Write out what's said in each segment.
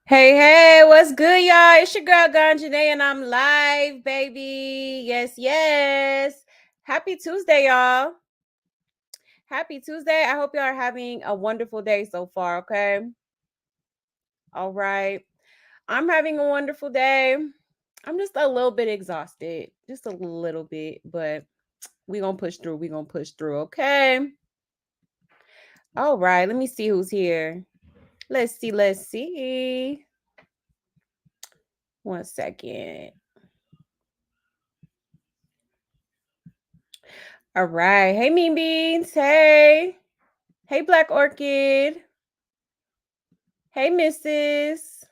Hey, what's good, y'all? It's your girl Ganjanae, and I'm live, baby. Yes. Happy Tuesday, y'all. Happy Tuesday. I hope y'all are having a wonderful day so far, okay? All right. I'm having a wonderful day. I'm just a little bit exhausted, just a little bit, but we're going to push through. We're going to push through, okay? All right. Let me see who's here. Let's see. 1 second. All right. Hey, Mean Beans. Hey. Hey, Black Orchid. Hey, Mrs.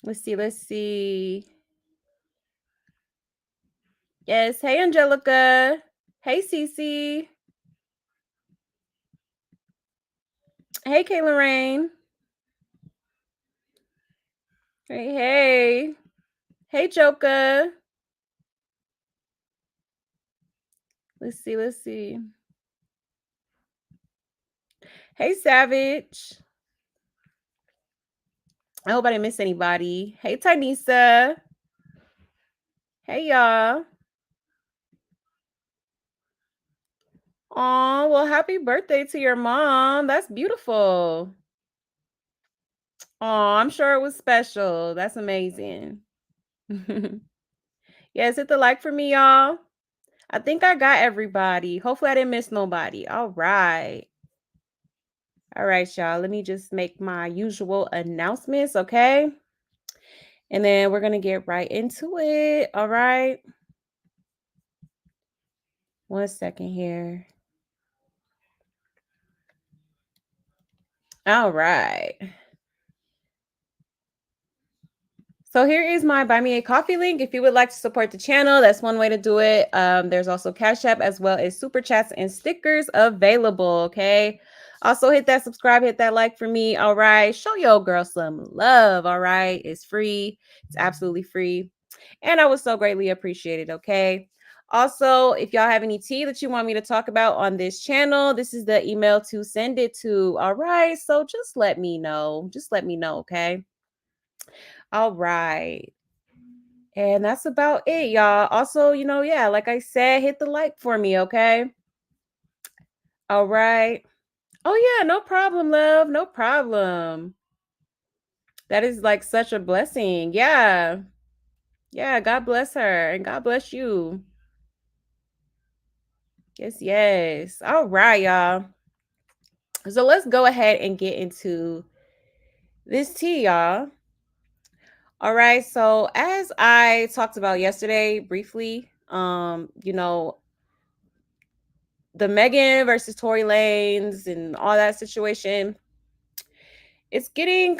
Let's see. Yes. Hey, Angelica. Hey, Cece. Hey, Kayla Rain. Hey. Hey, Joker. Let's see. Hey, Savage. I hope I didn't miss anybody. Hey, Tynisa. Hey, y'all. Oh, well, happy birthday to your mom. That's beautiful. Oh, I'm sure it was special. That's amazing. Yes, hit the like for me, y'all. I think I got everybody. Hopefully, I didn't miss nobody. All right. All right, y'all. Let me just make my usual announcements, okay? And then we're going to get right into it. All right. 1 second here. All right. So here is my Buy Me a Coffee link. If you would like to support the channel, that's one way to do it. There's also Cash App as well as Super Chats and stickers available, okay? Also hit that subscribe, hit that like for me, all right? Show your girl some love, all right? It's free. It's absolutely free. And I would so greatly appreciate it, okay? Also, if y'all have any tea that you want me to talk about on this channel, this is the email to send it to, all right? So just let me know. Just let me know, okay? All right. And that's about it, y'all. Also, yeah, like I said, hit the like for me, okay? All right. Oh, yeah, no problem, love. No problem. That is like such a blessing. Yeah. Yeah, God bless her and God bless you. Yes. All right, y'all. So let's go ahead and get into this tea, y'all. All right. So as I talked about yesterday briefly, the Megan versus Tory Lanez and all that situation, it's getting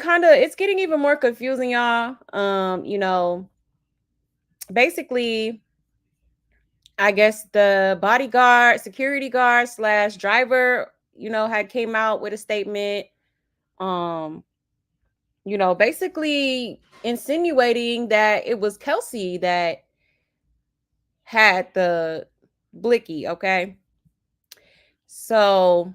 even more confusing, y'all. Basically, I guess the bodyguard, security guard slash driver, had came out with a statement, um, basically insinuating that it was Kelsey that had the blicky, okay? So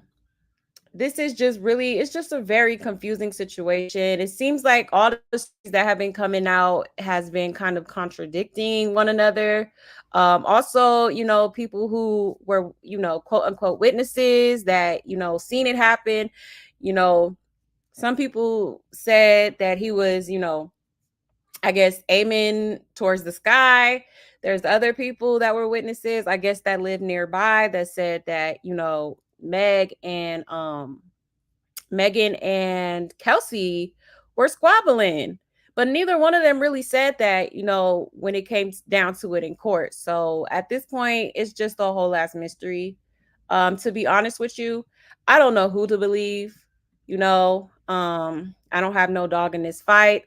this is just really, it's just a very confusing situation. It seems like all the stories that have been coming out has been kind of contradicting one another. Also, people who were, quote unquote witnesses that, seen it happen, you know, some people said that he was, I guess aiming towards the sky. There's other people that were witnesses, I guess, that lived nearby that said that, Megan and Kelsey were squabbling, but neither one of them really said that, when it came down to it in court. So at this point, it's just a whole ass mystery. To be honest with you, I don't know who to believe. I don't have no dog in this fight,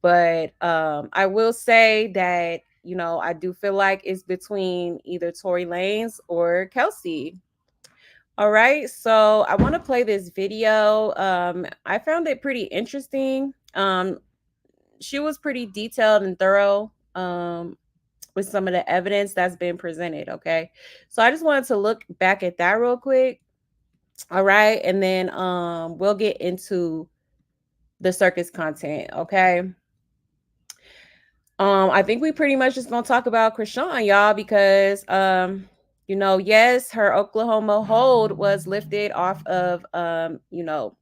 but I will say that, I do feel like it's between either Tory Lanez or Kelsey. All right, so I want to play this video. I found it pretty interesting. She was pretty detailed and thorough with some of the evidence that's been presented. Okay, so I just wanted to look back at that real quick. All right, and then we'll get into the circus content, okay? I think we pretty much just gonna talk about Chrisean, y'all, because you know, yes, her Oklahoma hold was lifted off of you know,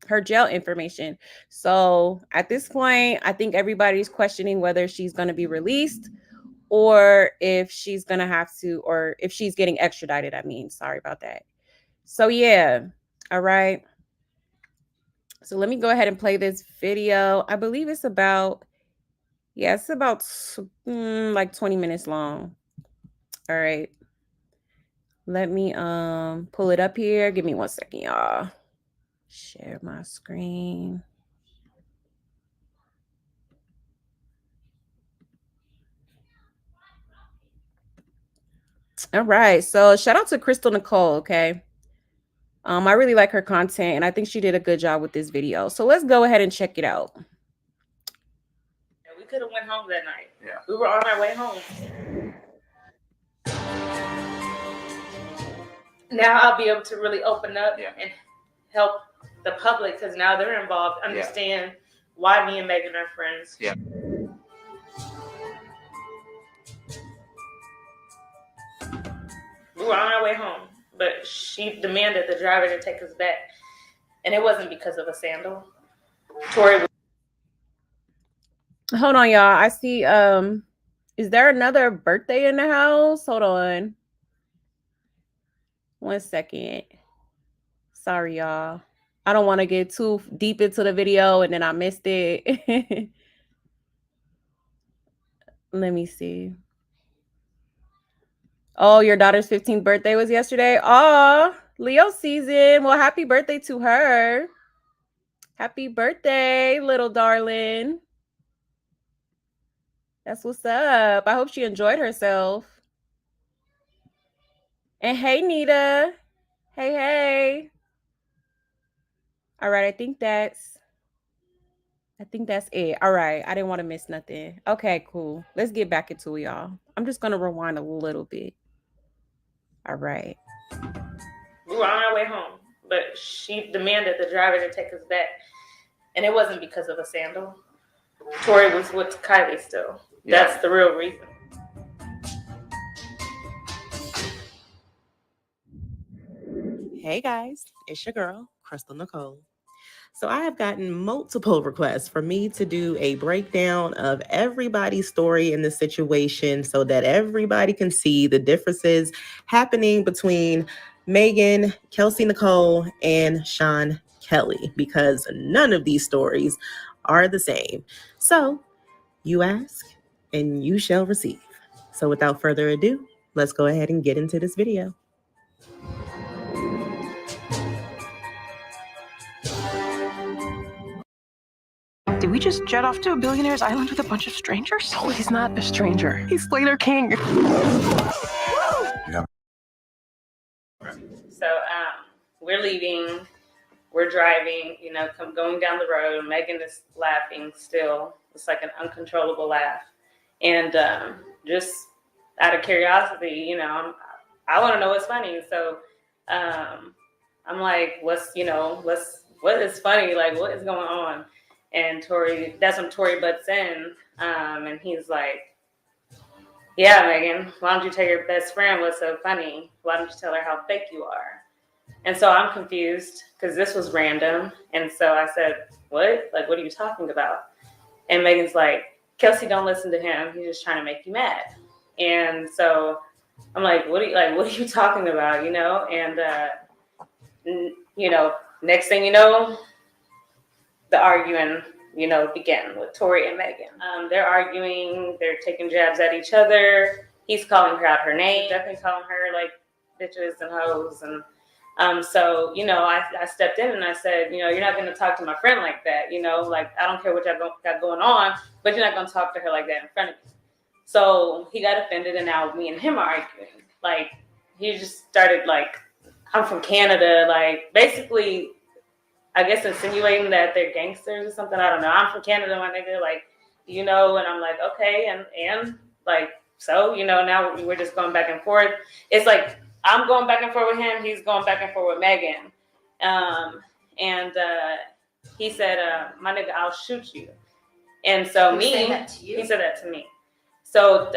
her jail information. So at this point, I think everybody's questioning whether she's gonna be released or if she's gonna have to, or if she's getting extradited. I mean, sorry about that. So yeah, all right. So let me go ahead and play this video. I believe it's about, yeah, it's about like 20 minutes long. All right. Let me pull it up here. Give me 1 second, y'all. Share my screen. All right. So shout out to Crystal Nicole, okay? I really like her content and I think she did a good job with this video. So let's go ahead and check it out. We could have went home that night. Yeah. We were on our way home. Now I'll be able to really open up and help the public, because now they're involved, understand why me and Megan are friends. Yeah. We were on our way home, but she demanded the driver to take us back. And it wasn't because of a sandal. Tory. Hold on, y'all. I see, is there another birthday in the house? Hold on. 1 second. Sorry, y'all. I don't want to get too deep into the video and then I missed it. Let me see. Oh, your daughter's 15th birthday was yesterday? Oh, Leo season. Well, happy birthday to her. Happy birthday, little darling. That's what's up. I hope she enjoyed herself. And hey, Nita. Hey, hey. All right, I think that's it. All right, I didn't want to miss nothing. Okay, cool. Let's get back into it, y'all. I'm just going to rewind a little bit. All right. We were on our way home, but she demanded the driver to take us back. And it wasn't because of a sandal. Tory was with Kylie still. Yeah. That's the real reason. Hey guys, it's your girl, Crystal Nicole. So I have gotten multiple requests for me to do a breakdown of everybody's story in the situation so that everybody can see the differences happening between Megan, Kelsey Nicole, and Sean Kelly, because none of these stories are the same. So you ask and you shall receive. So without further ado, let's go ahead and get into this video. Did we just jet off to a billionaire's island with a bunch of strangers? No, he's not a stranger. He's Slater King. Yeah. So we're leaving. We're driving, you know, going down the road. Megan is laughing still. It's like an uncontrollable laugh. And just out of curiosity, you know, I want to know what's funny. So I'm like, what is funny? Like, what is going on? And Tory, that's when Tory butts in, and he's like, yeah, Megan, why don't you tell your best friend what's so funny? Why don't you tell her how fake you are? And so I'm confused because this was random. And so I said, what? Like, what are you talking about? And Megan's like, Kelsey, don't listen to him. He's just trying to make you mad. And so I'm like, what are you talking about? You know? And, you know, next thing you know, the arguing, you know, began with Tory and Megan. They're arguing. They're taking jabs at each other. He's calling her out her name. Definitely calling her like bitches and hoes. And so, you know, I stepped in and I said, you know, you're not going to talk to my friend like that. You know, like, I don't care what y'all got going on, but you're not going to talk to her like that in front of me. So he got offended, and now me and him are arguing. Like, he just started like, I'm from Canada. Like, basically, I guess insinuating that they're gangsters or something. I don't know. I'm from Canada, my nigga. Like, you know, and I'm like, okay. And like, so, you know, now we're just going back and forth. It's like, I'm going back and forth with him. He's going back and forth with Megan. And He said, my nigga, I'll shoot you. And so He said that to you? He said that to me. So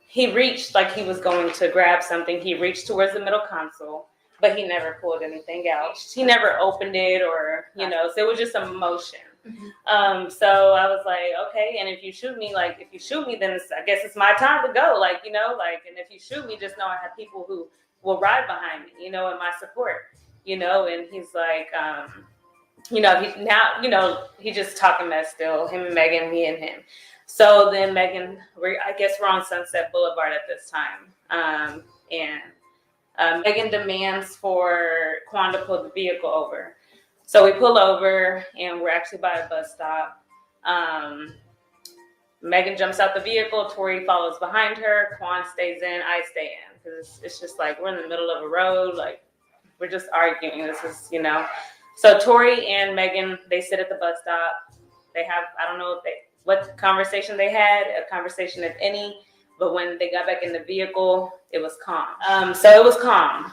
he reached, like he was going to grab something. He reached towards the middle console, but he never pulled anything out. He never opened it or, you know, so it was just a motion. So I was like, okay, and if you shoot me, then I guess it's my time to go. Like, you know, like, and if you shoot me, just know I have people who will ride behind me, you know, in my support, you know. And he's like, you know, he just talking mess still, him and Megan, me and him. So then Megan, I guess we're on Sunset Boulevard at this time. And Megan demands for Quan to pull the vehicle over. So we pull over and we're actually by a bus stop. Megan jumps out the vehicle. Tory follows behind her. Quan stays in. I stay in. Because it's just like we're in the middle of a road. Like we're just arguing. This is, you know. So Tory and Megan, they sit at the bus stop. They have, I don't know what conversation they had, a conversation if any. But when they got back in the vehicle, it was calm. So it was calm.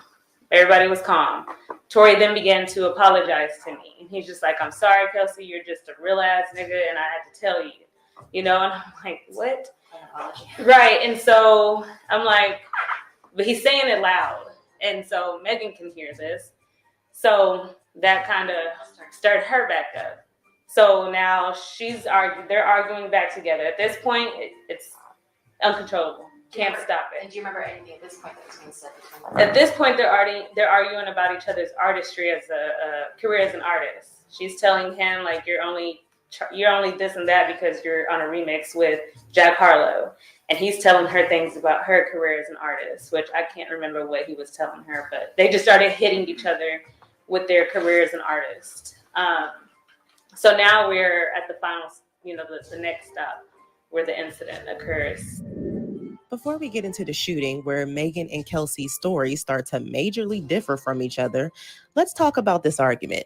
Everybody was calm. Tory then began to apologize to me. And he's just like, I'm sorry, Kelsey, you're just a real ass nigga, and I had to tell you. You know, and I'm like, what? Right. And so I'm like, but he's saying it loud. And so Megan can hear this. So that kind of stirred her back up. So now they're arguing back together. At this point, it's uncontrollable. Can't stop it. And do you remember anything at this point that was being said between them? At this point, they're arguing about each other's artistry as a career as an artist. She's telling him like you're only this and that because you're on a remix with Jack Harlow, and he's telling her things about her career as an artist, which I can't remember what he was telling her, but they just started hitting each other with their career as an artist. So now we're at the final, you know, the next stop where the incident occurs. Before we get into the shooting where Megan and Kelsey's stories start to majorly differ from each other, let's talk about this argument.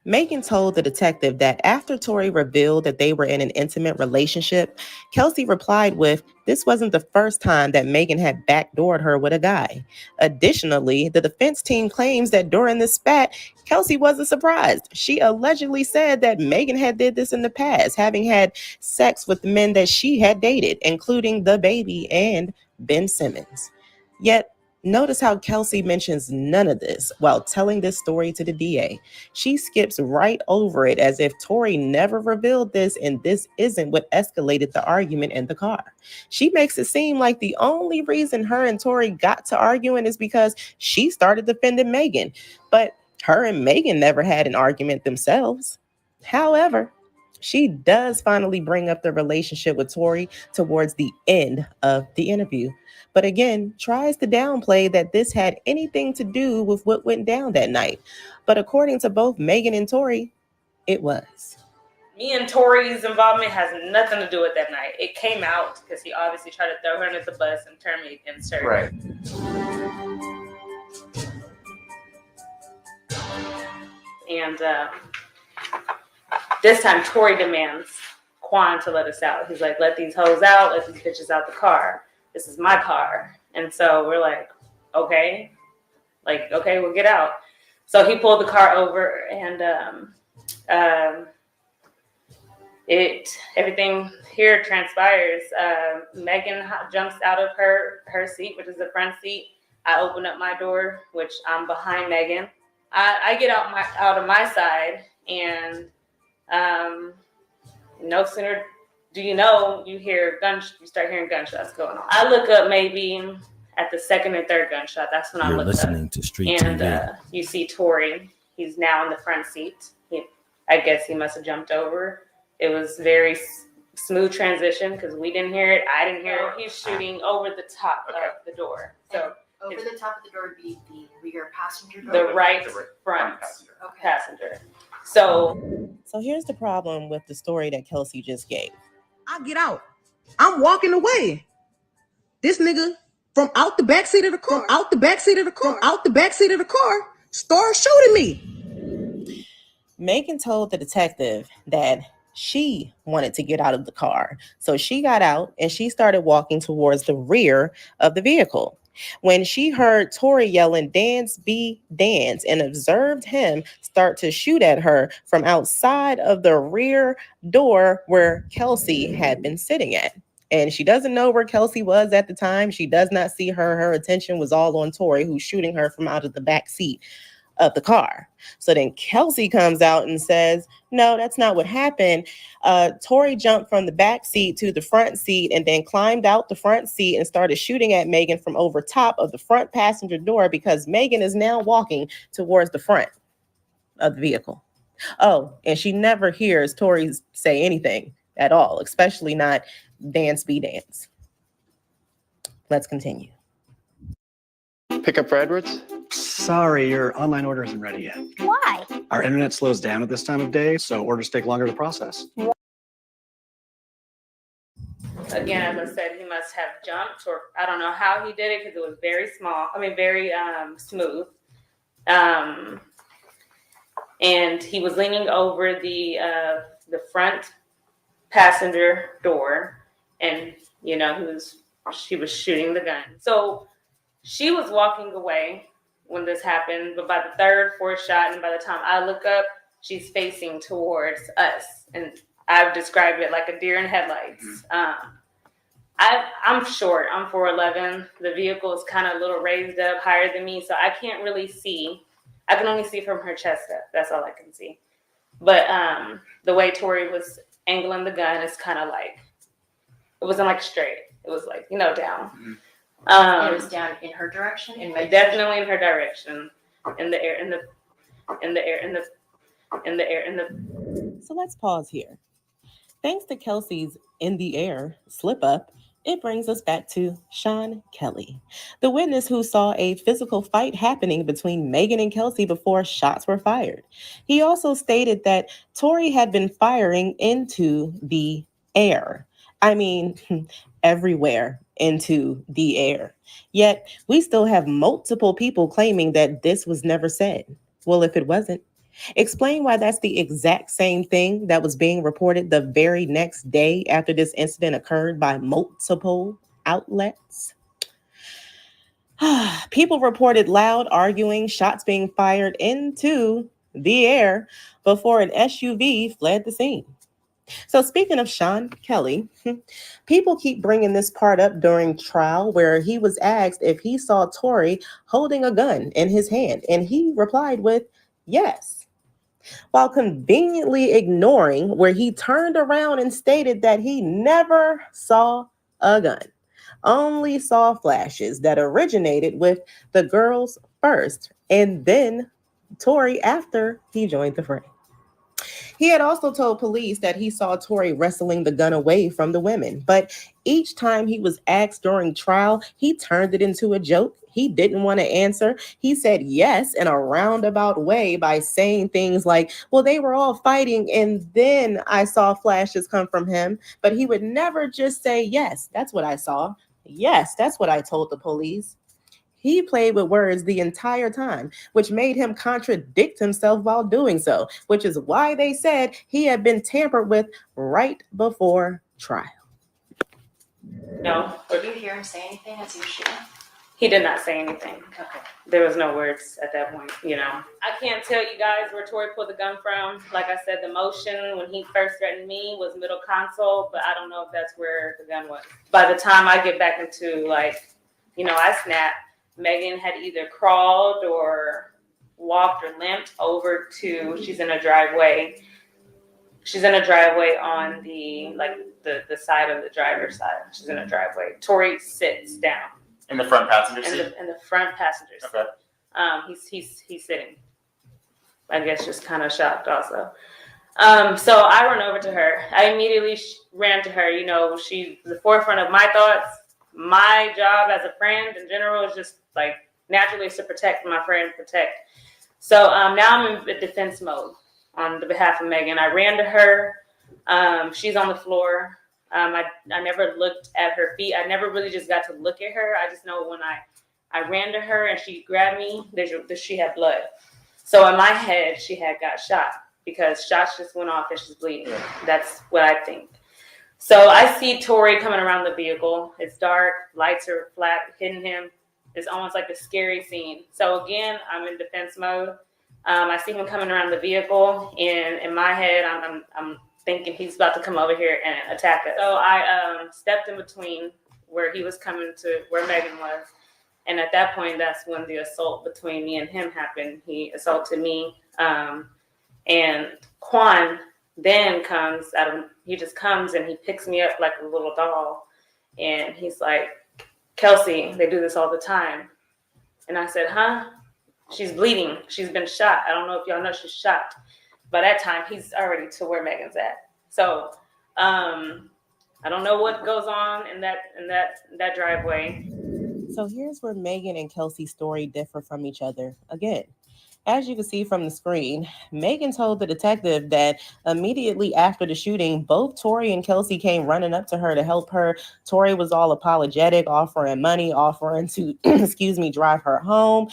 Megan told the detective that after Tory revealed that they were in an intimate relationship, Kelsey replied with, this wasn't the first time that Megan had backdoored her with a guy. Additionally, the defense team claims that during this spat, Kelsey wasn't surprised. She allegedly said that Megan had did this in the past, having had sex with men that she had dated, including the baby and Ben Simmons. Yet, notice how Kelsey mentions none of this while telling this story to the DA. She skips right over it as if Tory never revealed this and this isn't what escalated the argument in the car. She makes it seem like the only reason her and Tory got to arguing is because she started defending Megan, but her and Megan never had an argument themselves. However, she does finally bring up the relationship with Tory towards the end of the interview, but again, tries to downplay that this had anything to do with what went down that night. But according to both Megan and Tory, it was. Me and Tory's involvement has nothing to do with that night. It came out because he obviously tried to throw her under the bus and turn me against her. Right. And this time, Tory demands Quan to let us out. He's like, let these hoes out, let these bitches out the car. This is my car. And so we're like, okay. Like, okay, we'll get out. So he pulled the car over and everything here transpires. Megan jumps out of her seat, which is the front seat. I open up my door, which I'm behind Megan. I get out of my side, and no sooner do you know, you start hearing gunshots going on. I look up maybe at the second and third gunshot. That's when I look listening up. To Street and TV. You see Tory. He's now in the front seat. I guess he must have jumped over. It was very smooth transition because we didn't hear it. I didn't hear it. He's shooting over the top of the door. So over the top of the door would be the rear passenger door? The right front passenger. So here's the problem with the story that Kelsey just gave. I get out. I'm walking away. This nigga from out the backseat of the car, starts shooting me. Megan told the detective that she wanted to get out of the car. So she got out and she started walking towards the rear of the vehicle. when she heard Tory yelling, "Dance, be dance," and observed him start to shoot at her from outside of the rear door where Kelsey had been sitting at. And she doesn't know where Kelsey was at the time. She does not see her. Her attention was all on Tory, who's shooting her from out of the back seat of the car. So then Kelsey comes out and says, "No, that's not what happened. Tory jumped from the back seat to the front seat and then climbed out the front seat and started shooting at Megan from over top of the front passenger door because Megan is now walking towards the front of the vehicle." Oh, and she never hears Tory say anything at all, especially not "dance, be dance." Let's continue. Pick up for Edwards? Sorry, your online order isn't ready yet. Why? Our internet slows down at this time of day, so orders take longer to process. Again, as I said, he must have jumped, or I don't know how he did it because it was very small. I mean, very smooth. And he was leaning over the front passenger door, and she was shooting the gun. So she was walking away when this happened, but by the third, fourth shot, and by the time I look up, she's facing towards us, and I've described it like a deer in headlights. I'm short. I'm 4'11". The vehicle is kind of a little raised up, higher than me, so I can't really see. I can only see from her chest up. That's all I can see. But the way Tory was angling the gun is kind of like, it wasn't like straight. It was like, down. It was down in her direction, definitely in her direction, in the air. So let's pause here. Thanks to Kelsey's "in the air" slip up, it brings us back to Sean Kelly, the witness who saw a physical fight happening between Megan and Kelsey before shots were fired. He also stated that Tory had been firing into the air. I mean, everywhere into the air. Yet we still have multiple people claiming that this was never said. Well, if it wasn't, explain why that's the exact same thing that was being reported the very next day after this incident occurred by multiple outlets. People reported loud arguing, shots being fired into the air before an SUV fled the scene. So speaking of Sean Kelly, people keep bringing this part up during trial where he was asked if he saw Tory holding a gun in his hand, and he replied with yes, while conveniently ignoring where he turned around and stated that he never saw a gun, only saw flashes that originated with the girls first and then Tory after he joined the fray. He had also told police that he saw Tory wrestling the gun away from the women, but each time he was asked during trial, he turned it into a joke. He didn't want to answer. He said yes in a roundabout way by saying things like, well, they were all fighting and then I saw flashes come from him, but he would never just say, yes, that's what I saw. Yes, that's what I told the police. He played with words the entire time, which made him contradict himself while doing so, which is why they said he had been tampered with right before trial. No. Did you hear him say anything as he was shooting? He did not say anything. Okay. There was no words at that point, I can't tell you guys where Tory pulled the gun from. Like I said, the motion when he first threatened me was middle console, but I don't know if that's where the gun was. By the time I get back into I snap, Megan had either crawled or walked or limped over to, she's in a driveway. She's in a driveway on the side of the driver's side. She's in a driveway. Tory sits down. In the front passenger seat? In the front passenger seat. Okay. He's sitting. I guess just kind of shocked also. So I run over to her. I immediately ran to her. She's the forefront of my thoughts. My job as a friend in general is just naturally is to protect my friend, protect. So now I'm in defense mode on the behalf of Megan. I ran to her. She's on the floor. I never looked at her feet. I never really just got to look at her. I just know when I ran to her and she grabbed me, she had blood. So in my head, she had got shot because shots just went off and she's bleeding. That's what I think. So I see Tory coming around the vehicle. It's dark. Lights are flat, hitting him. It's almost like a scary scene. So again, I'm in defense mode. I see him coming around the vehicle, and in my head, I'm thinking he's about to come over here and attack us. So I stepped in between where he was coming to where Megan was. And at that point, that's when the assault between me and him happened. He assaulted me. And Quan then he just comes and he picks me up like a little doll. And he's like, Kelsey, they do this all the time. And I said, huh? She's bleeding. She's been shot. I don't know if y'all know she's shot. By that time, he's already to where Megan's at. So I don't know what goes on in that driveway. So here's where Megan and Kelsey's story differ from each other again. As you can see from the screen, Megan told the detective that immediately after the shooting, both Tory and Kelsey came running up to her to help her. Tory was all apologetic, offering money, offering to, drive her home.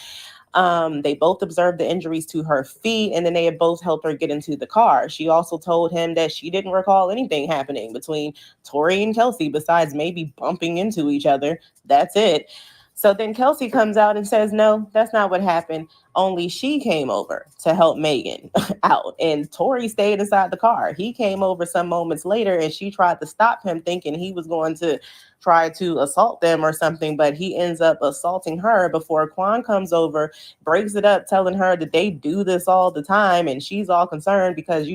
They both observed the injuries to her feet, and then they had both helped her get into the car. She also told him that she didn't recall anything happening between Tory and Kelsey besides maybe bumping into each other. That's it. So then Kelsey comes out and says, no, that's not what happened. Only she came over to help Megan out. And Tory stayed inside the car. He came over some moments later and she tried to stop him thinking he was going to try to assault them or something. But he ends up assaulting her before Quan comes over, breaks it up, telling her that they do this all the time. And she's all concerned because,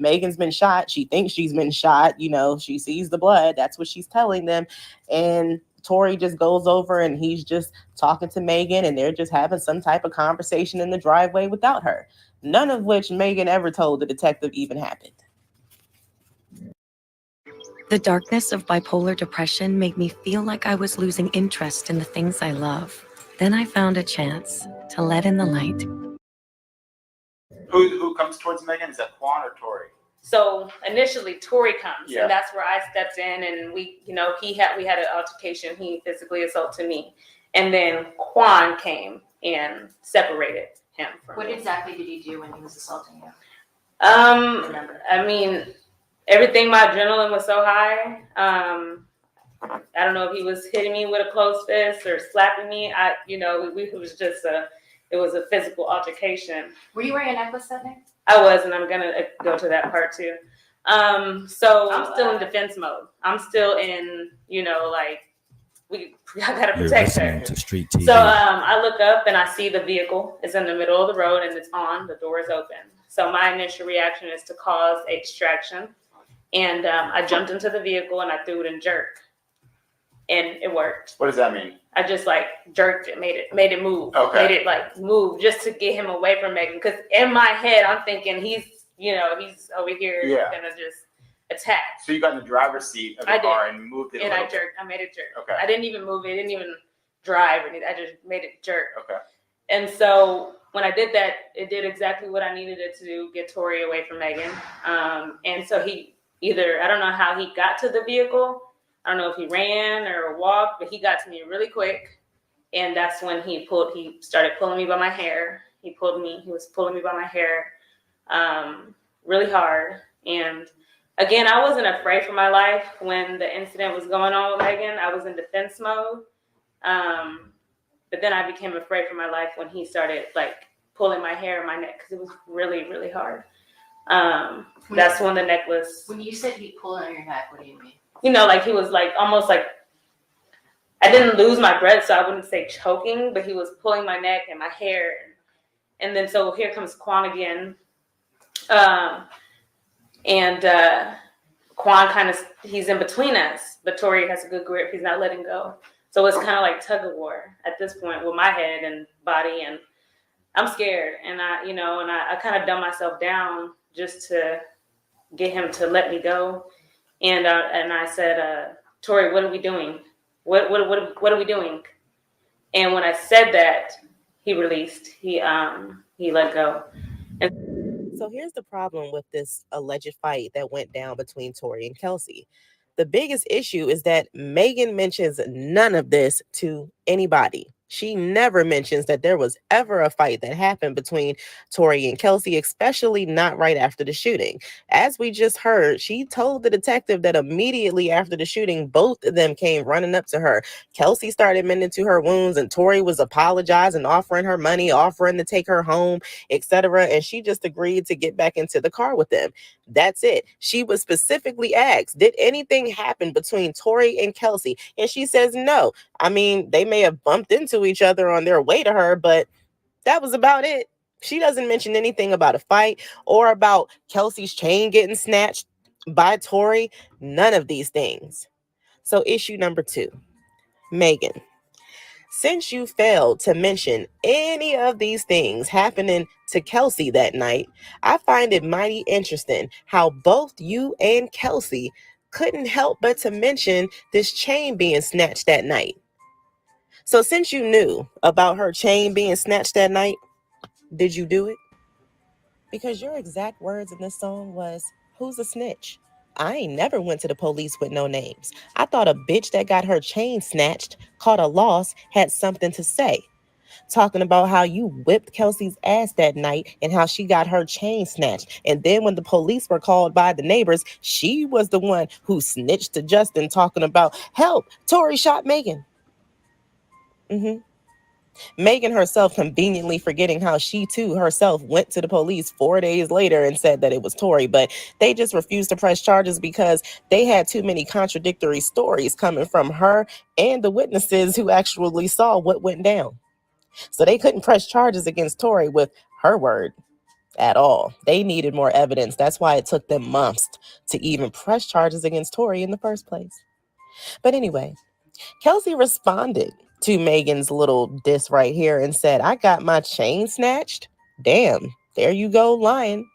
Megan's been shot. She thinks she's been shot. She sees the blood. That's what she's telling them. And Tory just goes over and he's just talking to Megan and they're just having some type of conversation in the driveway without her. None of which Megan ever told the detective even happened. The darkness of bipolar depression made me feel like I was losing interest in the things I love. Then I found a chance to let in the light. Who comes towards Megan? Is that Quan or Tory? So initially, Tory comes, Yeah. and that's where I stepped in, and we had an altercation. He physically assaulted me, and then Quan came and separated him from What me. exactly did he do when he was assaulting you? I mean, everything. My adrenaline was so high. I don't know if he was hitting me with a closed fist or slapping me. It was a physical altercation. Were you wearing a necklace that night? I was, and I'm gonna go to that part too. So I'm still in defense mode. I'm still in, I gotta protect her. To Street TV. So I look up and I see the vehicle is in the middle of the road and it's on. The door is open. So my initial reaction is to cause extraction, and I jumped into the vehicle and I threw it in jerk, and it worked. What does that mean? I just jerked it, made it move. Okay. Made it move just to get him away from Megan. Because in my head, I'm thinking he's over here gonna just attack. So you got in the driver's seat of the car and moved it. And I jerked. I made it jerk. Okay. I didn't even move it. I didn't even drive or anything. I just made it jerk. Okay. And so when I did that, it did exactly what I needed it to do, get Tory away from Megan. And so I don't know how he got to the vehicle. I don't know if he ran or walked, but he got to me really quick. And that's when he started pulling me by my hair. He was pulling me by my hair really hard. And again, I wasn't afraid for my life when the incident was going on with Megan. I was in defense mode. But then I became afraid for my life when he started pulling my hair and my neck because it was really, really hard. That's when the necklace. When you said he pulled on your neck, what do you mean? He was almost I didn't lose my breath, so I wouldn't say choking, but he was pulling my neck and my hair. And then so here comes Quan again. Quan he's in between us, but Tory has a good grip. He's not letting go. So it's kind of like tug of war at this point with my head and body, and I'm scared. And I kind of dumb myself down just to get him to let me go. And I said, Tory, what are we doing? What are we doing? And when I said that, he released. He let go. So here's the problem with this alleged fight that went down between Tory and Kelsey. The biggest issue is that Megan mentions none of this to anybody. She never mentions that there was ever a fight that happened between Tory and Kelsey, especially not right after the shooting. As we just heard, she told the detective that immediately after the shooting, both of them came running up to her. Kelsey started mending to her wounds, and Tory was apologizing, offering her money, offering to take her home, etc. And she just agreed to get back into the car with them. That's it. She was specifically asked, did anything happen between Tory and Kelsey? And she says no. I mean, they may have bumped into each other on their way to her, but that was about it. She doesn't mention anything about a fight or about Kelsey's chain getting snatched by Tory. None of these things. So issue number 2, Megan. Since you failed to mention any of these things happening to Kelsey that night, I find it mighty interesting how both you and Kelsey couldn't help but to mention this chain being snatched that night. So since you knew about her chain being snatched that night, did you do it? Because your exact words in this song was, who's a snitch? I ain't never went to the police with no names. I thought a bitch that got her chain snatched, caught a loss, had something to say. Talking about how you whipped Kelsey's ass that night and how she got her chain snatched. And then when the police were called by the neighbors, she was the one who snitched to Justin talking about, help, Tory shot Megan. Megan herself conveniently forgetting how she too herself went to the police 4 days later and said that it was Tory, but they just refused to press charges because they had too many contradictory stories coming from her and the witnesses who actually saw what went down. So they couldn't press charges against Tory with her word at all. They needed more evidence. That's why it took them months to even press charges against Tory in the first place. But anyway, Kelsey responded to Megan's little diss right here and said, I got my chain snatched. Damn, there you go, lying.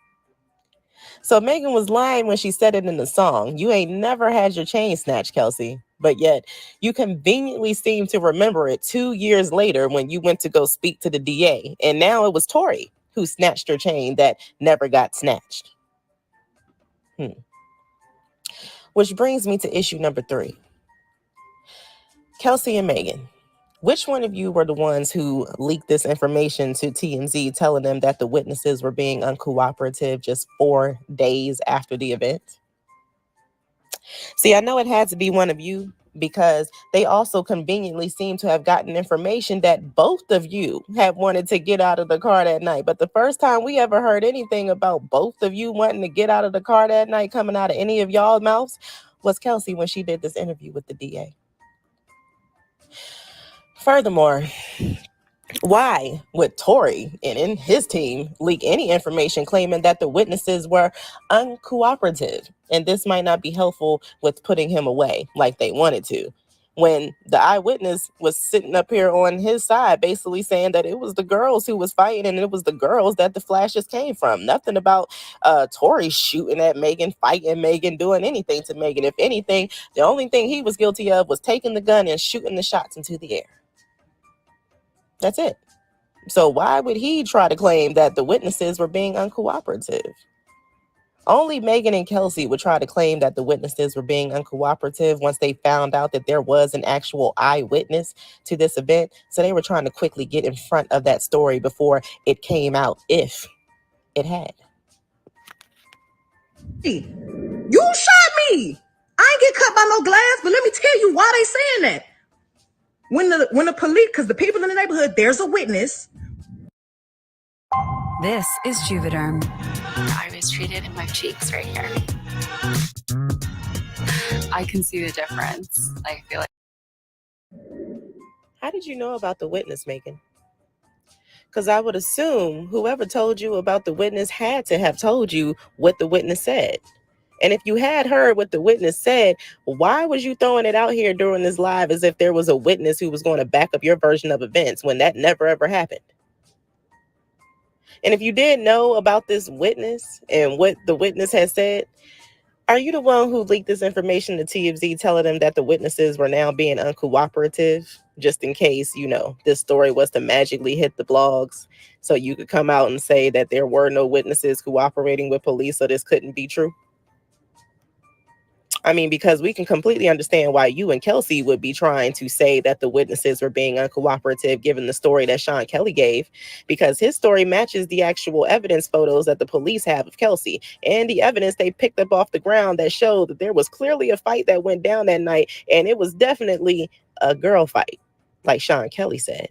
So Megan was lying when she said it in the song. You ain't never had your chain snatched, Kelsey. But yet you conveniently seem to remember it 2 years later when you went to go speak to the DA. And now it was Tory who snatched your chain that never got snatched. Which brings me to issue number 3. Kelsey and Megan. Which one of you were the ones who leaked this information to TMZ telling them that the witnesses were being uncooperative just 4 days after the event? See, I know it had to be one of you because they also conveniently seem to have gotten information that both of you had wanted to get out of the car that night. But the first time we ever heard anything about both of you wanting to get out of the car that night coming out of any of y'all's mouths was Kelsey when she did this interview with the DA. Furthermore, why would Tory and his team leak any information claiming that the witnesses were uncooperative? And this might not be helpful with putting him away like they wanted to. When the eyewitness was sitting up here on his side, basically saying that it was the girls who was fighting and it was the girls that the flashes came from. Nothing about Tory shooting at Megan, fighting Megan, doing anything to Megan. If anything, the only thing he was guilty of was taking the gun and shooting the shots into the air. That's it. So why would he try to claim that the witnesses were being uncooperative? Only Megan and Kelsey would try to claim that the witnesses were being uncooperative once they found out that there was an actual eyewitness to this event. So they were trying to quickly get in front of that story before it came out, if it had. You shot me. I ain't get cut by no glass, but let me tell you why they saying that. When the police, because the people in the neighborhood, there's a witness. This is Juvederm. I was treated in my cheeks right here. I can see the difference. I feel like. How did you know about the witness, Megan? Because I would assume whoever told you about the witness had to have told you what the witness said. And if you had heard what the witness said, why was you throwing it out here during this live as if there was a witness who was going to back up your version of events when that never ever happened? And if you did know about this witness and what the witness has said, are you the one who leaked this information to TMZ telling them that the witnesses were now being uncooperative, just in case, this story was to magically hit the blogs so you could come out and say that there were no witnesses cooperating with police, so this couldn't be true? I mean, because we can completely understand why you and Kelsey would be trying to say that the witnesses were being uncooperative given the story that Sean Kelly gave, because his story matches the actual evidence photos that the police have of Kelsey and the evidence they picked up off the ground that showed that there was clearly a fight that went down that night, and it was definitely a girl fight, like Sean Kelly said.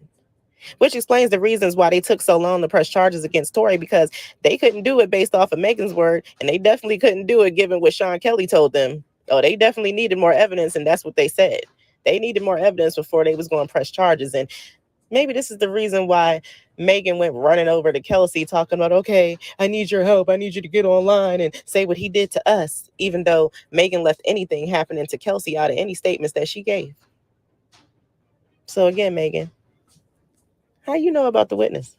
Which explains the reasons why they took so long to press charges against Tory, because they couldn't do it based off of Megan's word, and they definitely couldn't do it given what Sean Kelly told them. Oh, they definitely needed more evidence, and that's what they said. They needed more evidence before they was going to press charges. And maybe this is the reason why Megan went running over to Kelsey talking about, okay, I need your help. I need you to get online and say what he did to us, even though Megan left anything happening to Kelsey out of any statements that she gave. So again, Megan, how you know about the witness?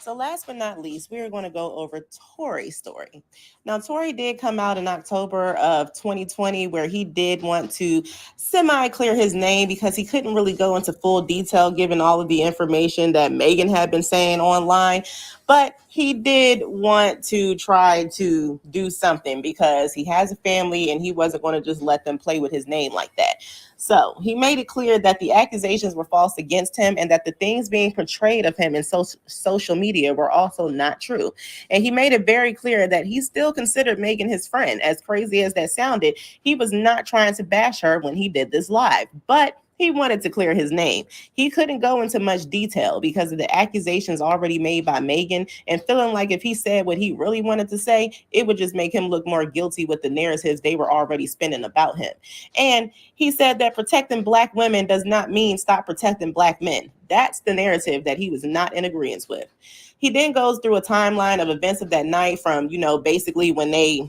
So last but not least, we're going to go over Tory's story. Now, Tory did come out in October of 2020 where he did want to semi-clear his name because he couldn't really go into full detail given all of the information that Megan had been saying online. But he did want to try to do something because he has a family and he wasn't going to just let them play with his name like that. So he made it clear that the accusations were false against him and that the things being portrayed of him in social media were also not true. And he made it very clear that he still considered Megan his friend. As crazy as that sounded, he was not trying to bash her when he did this live, but he wanted to clear his name. He couldn't go into much detail because of the accusations already made by Megan, and feeling like if he said what he really wanted to say, it would just make him look more guilty with the narratives they were already spinning about him. And he said that protecting Black women does not mean stop protecting Black men. That's the narrative that he was not in agreement with. He then goes through a timeline of events of that night from, basically when they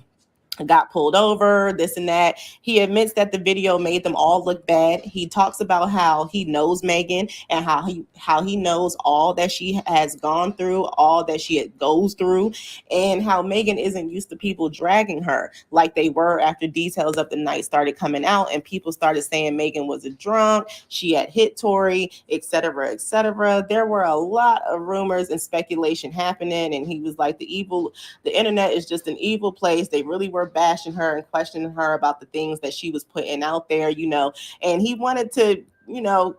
got pulled over, this and that. He admits that the video made them all look bad. He talks about how he knows Megan and how he knows all that she has gone through, all that she goes through, and how Megan isn't used to people dragging her like they were after details of the night started coming out and people started saying Megan was a drunk, she had hit Tory, etc., etc. There were a lot of rumors and speculation happening, and he was like, the internet is just an evil place. They really were bashing her and questioning her about the things that she was putting out there, and he wanted to,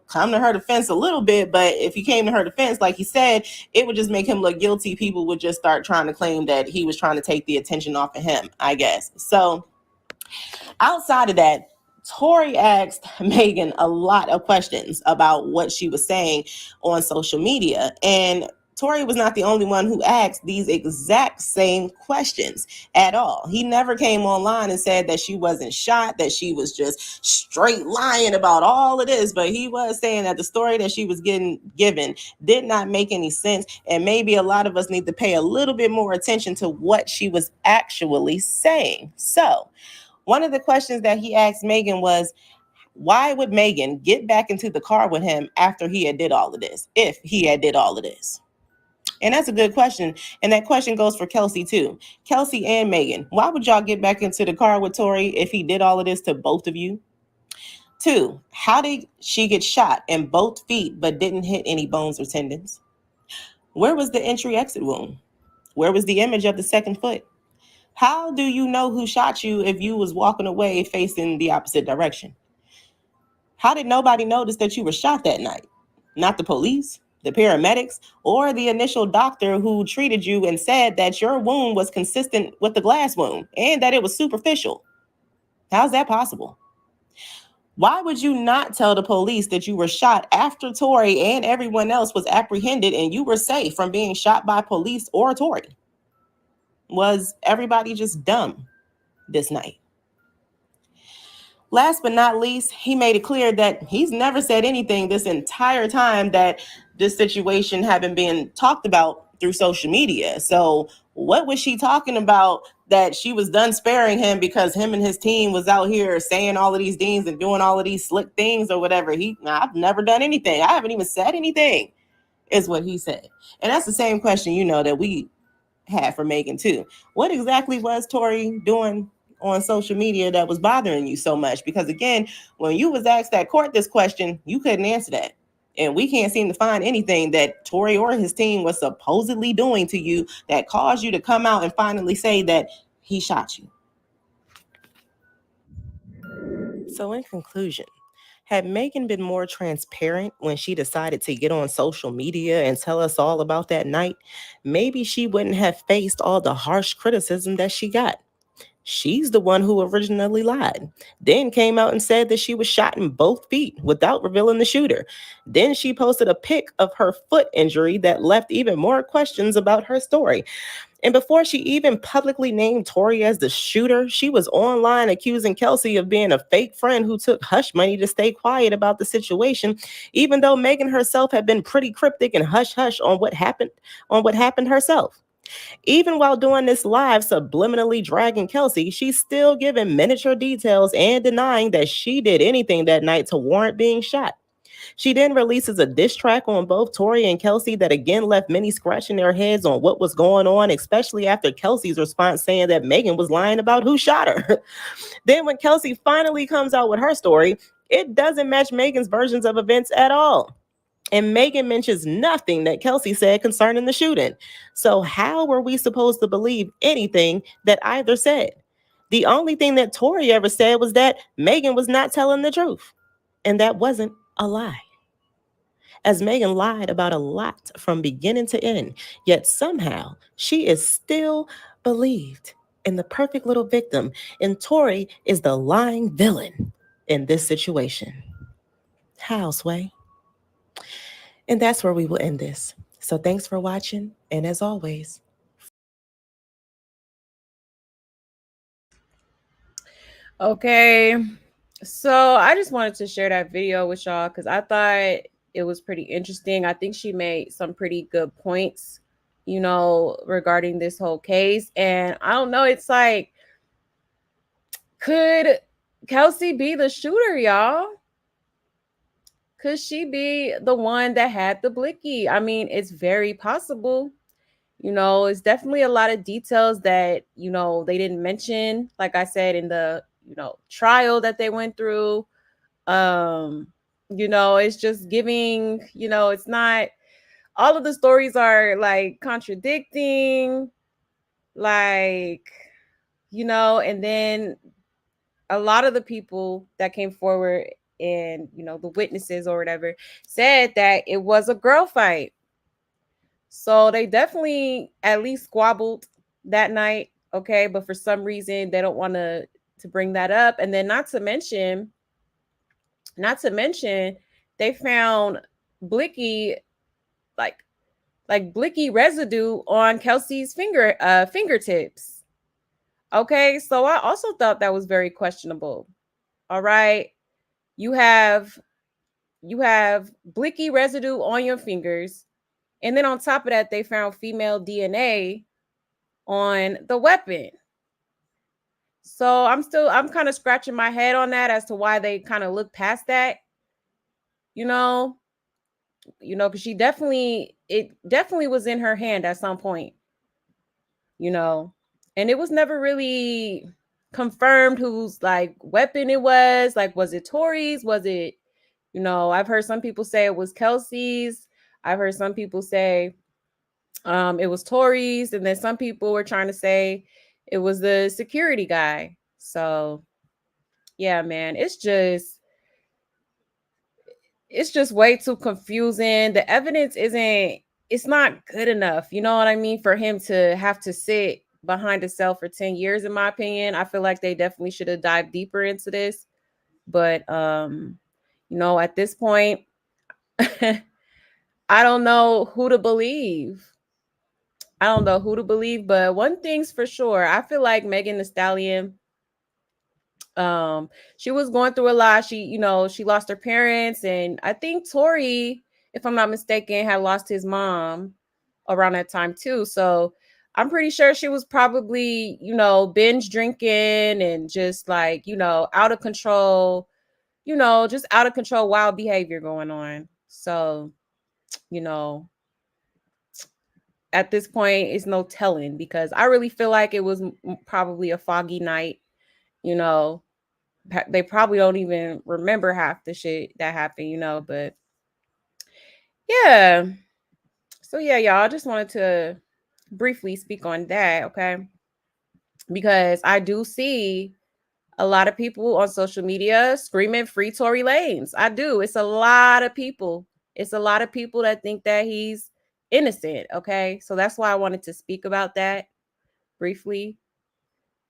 come to her defense a little bit, but if he came to her defense, like he said, it would just make him look guilty. People would just start trying to claim that he was trying to take the attention off of him, I guess. So outside of that, Tory asked Megan a lot of questions about what she was saying on social media, and Tory was not the only one who asked these exact same questions at all. He never came online and said that she wasn't shot, that she was just straight lying about all of this, but he was saying that the story that she was given did not make any sense, and maybe a lot of us need to pay a little bit more attention to what she was actually saying. So, one of the questions that he asked Megan was, why would Megan get back into the car with him after he had did all of this, if he had did all of this? And that's a good question. And that question goes for Kelsey too. Kelsey and Megan, why would y'all get back into the car with Tory if he did all of this to both of you? 2, how did she get shot in both feet but didn't hit any bones or tendons? Where was the entry-exit wound? Where was the image of the second foot? How do you know who shot you if you was walking away facing the opposite direction? How did nobody notice that you were shot that night? Not the police, the paramedics, or the initial doctor who treated you and said that your wound was consistent with the glass wound and that it was superficial. How's that possible? Why would you not tell the police that you were shot after Tory and everyone else was apprehended and you were safe from being shot by police or Tory? Was everybody just dumb this night? Last but not least, he made it clear that he's never said anything this entire time that this situation hadn't been talked about through social media. So what was she talking about that she was done sparing him because him and his team was out here saying all of these things and doing all of these slick things or whatever? I've never done anything. I haven't even said anything, is what he said. And that's the same question, that we had for Megan too. What exactly was Tory doing on social media that was bothering you so much? Because again, when you was asked at court this question, you couldn't answer that. And we can't seem to find anything that Tory or his team was supposedly doing to you that caused you to come out and finally say that he shot you. So in conclusion, had Megan been more transparent when she decided to get on social media and tell us all about that night, maybe she wouldn't have faced all the harsh criticism that she got. She's the one who originally lied, then came out and said that she was shot in both feet without revealing the shooter. Then she posted a pic of her foot injury that left even more questions about her story. And before she even publicly named Tory as the shooter, she was online accusing Kelsey of being a fake friend who took hush money to stay quiet about the situation, even though Megan herself had been pretty cryptic and hush hush on what happened herself. Even while doing this live subliminally dragging Kelsey, she's still giving miniature details and denying that she did anything that night to warrant being shot. She then releases a diss track on both Tory and Kelsey that again left many scratching their heads on what was going on, especially after Kelsey's response saying that Megan was lying about who shot her. Then when Kelsey finally comes out with her story, it doesn't match Megan's versions of events at all. And Megan mentions nothing that Kelsey said concerning the shooting. So how were we supposed to believe anything that either said? The only thing that Tory ever said was that Megan was not telling the truth. And that wasn't a lie. As Megan lied about a lot from beginning to end, yet somehow she is still believed in the perfect little victim, and Tory is the lying villain in this situation. How, Sway? And that's where we will end this. So thanks for watching, and as always, Okay, so I just wanted to share that video with y'all because I thought it was pretty interesting. I think she made some pretty good points, regarding this whole case. And I don't know, it's like, could Kelsey be the shooter, y'all? Could she be the one that had the blicky? I mean, it's very possible. It's definitely a lot of details that, they didn't mention, like I said, in the, trial that they went through. It's just giving, it's not, all of the stories are like contradicting, like, and then a lot of the people that came forward and, the witnesses or whatever said that it was a girl fight. So they definitely at least squabbled that night. Okay. But for some reason, they don't want to bring that up. And then not to mention, they found blicky, like blicky residue on Kelsey's fingertips. Okay. So I also thought that was very questionable. All right. You have blicky residue on your fingers. And then on top of that, they found female DNA on the weapon. So I'm kind of scratching my head on that as to why they kind of look past that, because it definitely was in her hand at some point, and it was never really confirmed whose like weapon it was. Like, was it Tory's? Was it, I've heard some people say it was Kelsey's. I've heard some people say it was Tory's, and then some people were trying to say it was the security guy. So yeah, man, it's just way too confusing. The evidence it's not good enough, you know what I mean, for him to have to sit behind a cell for 10 years, in my opinion. I feel like they definitely should have dived deeper into this. But at this point, I don't know who to believe. But one thing's for sure. I feel like Megan Thee Stallion, she was going through a lot. She lost her parents, and I think Tory, if I'm not mistaken, had lost his mom around that time too. So I'm pretty sure she was probably, binge drinking and just like, out of control, just out of control, wild behavior going on. So, at this point, it's no telling, because I really feel like it was probably a foggy night. They probably don't even remember half the shit that happened, but Yeah. So yeah, y'all, I just wanted to briefly speak on that, okay? Because I do see a lot of people on social media screaming free Tory Lanez. I do. It's a lot of people. It's a lot of people that think that he's innocent, okay? So that's why I wanted to speak about that briefly.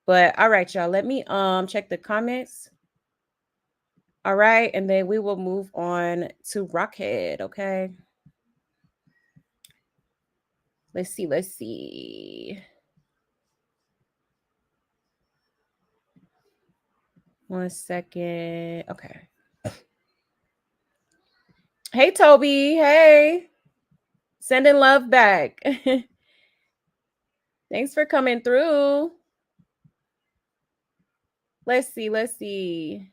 But all right, y'all, let me check the comments. All right, and then we will move on to Rockhead, okay? Let's see. One second. Okay. Hey, Toby. Hey. Sending love back. Thanks for coming through. Let's see.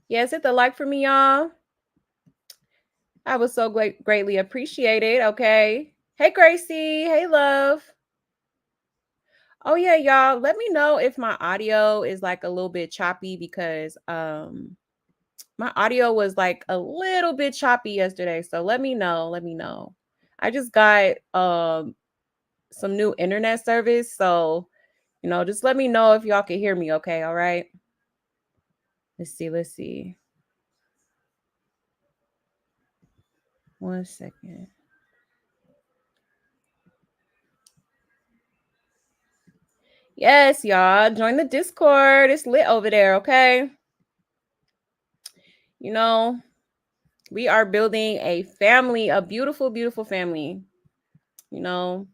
Yes, hit the like for me, y'all. I was so greatly appreciated. Okay. Hey, Gracie. Hey, love. Oh yeah, y'all. Let me know if my audio is like a little bit choppy because my audio was like a little bit choppy yesterday. So let me know. I just got some new internet service, so just let me know if y'all can hear me okay. All right. Let's see. One second. Yes, y'all. Join the Discord. It's lit over there, okay? We are building a family, a beautiful, beautiful family. So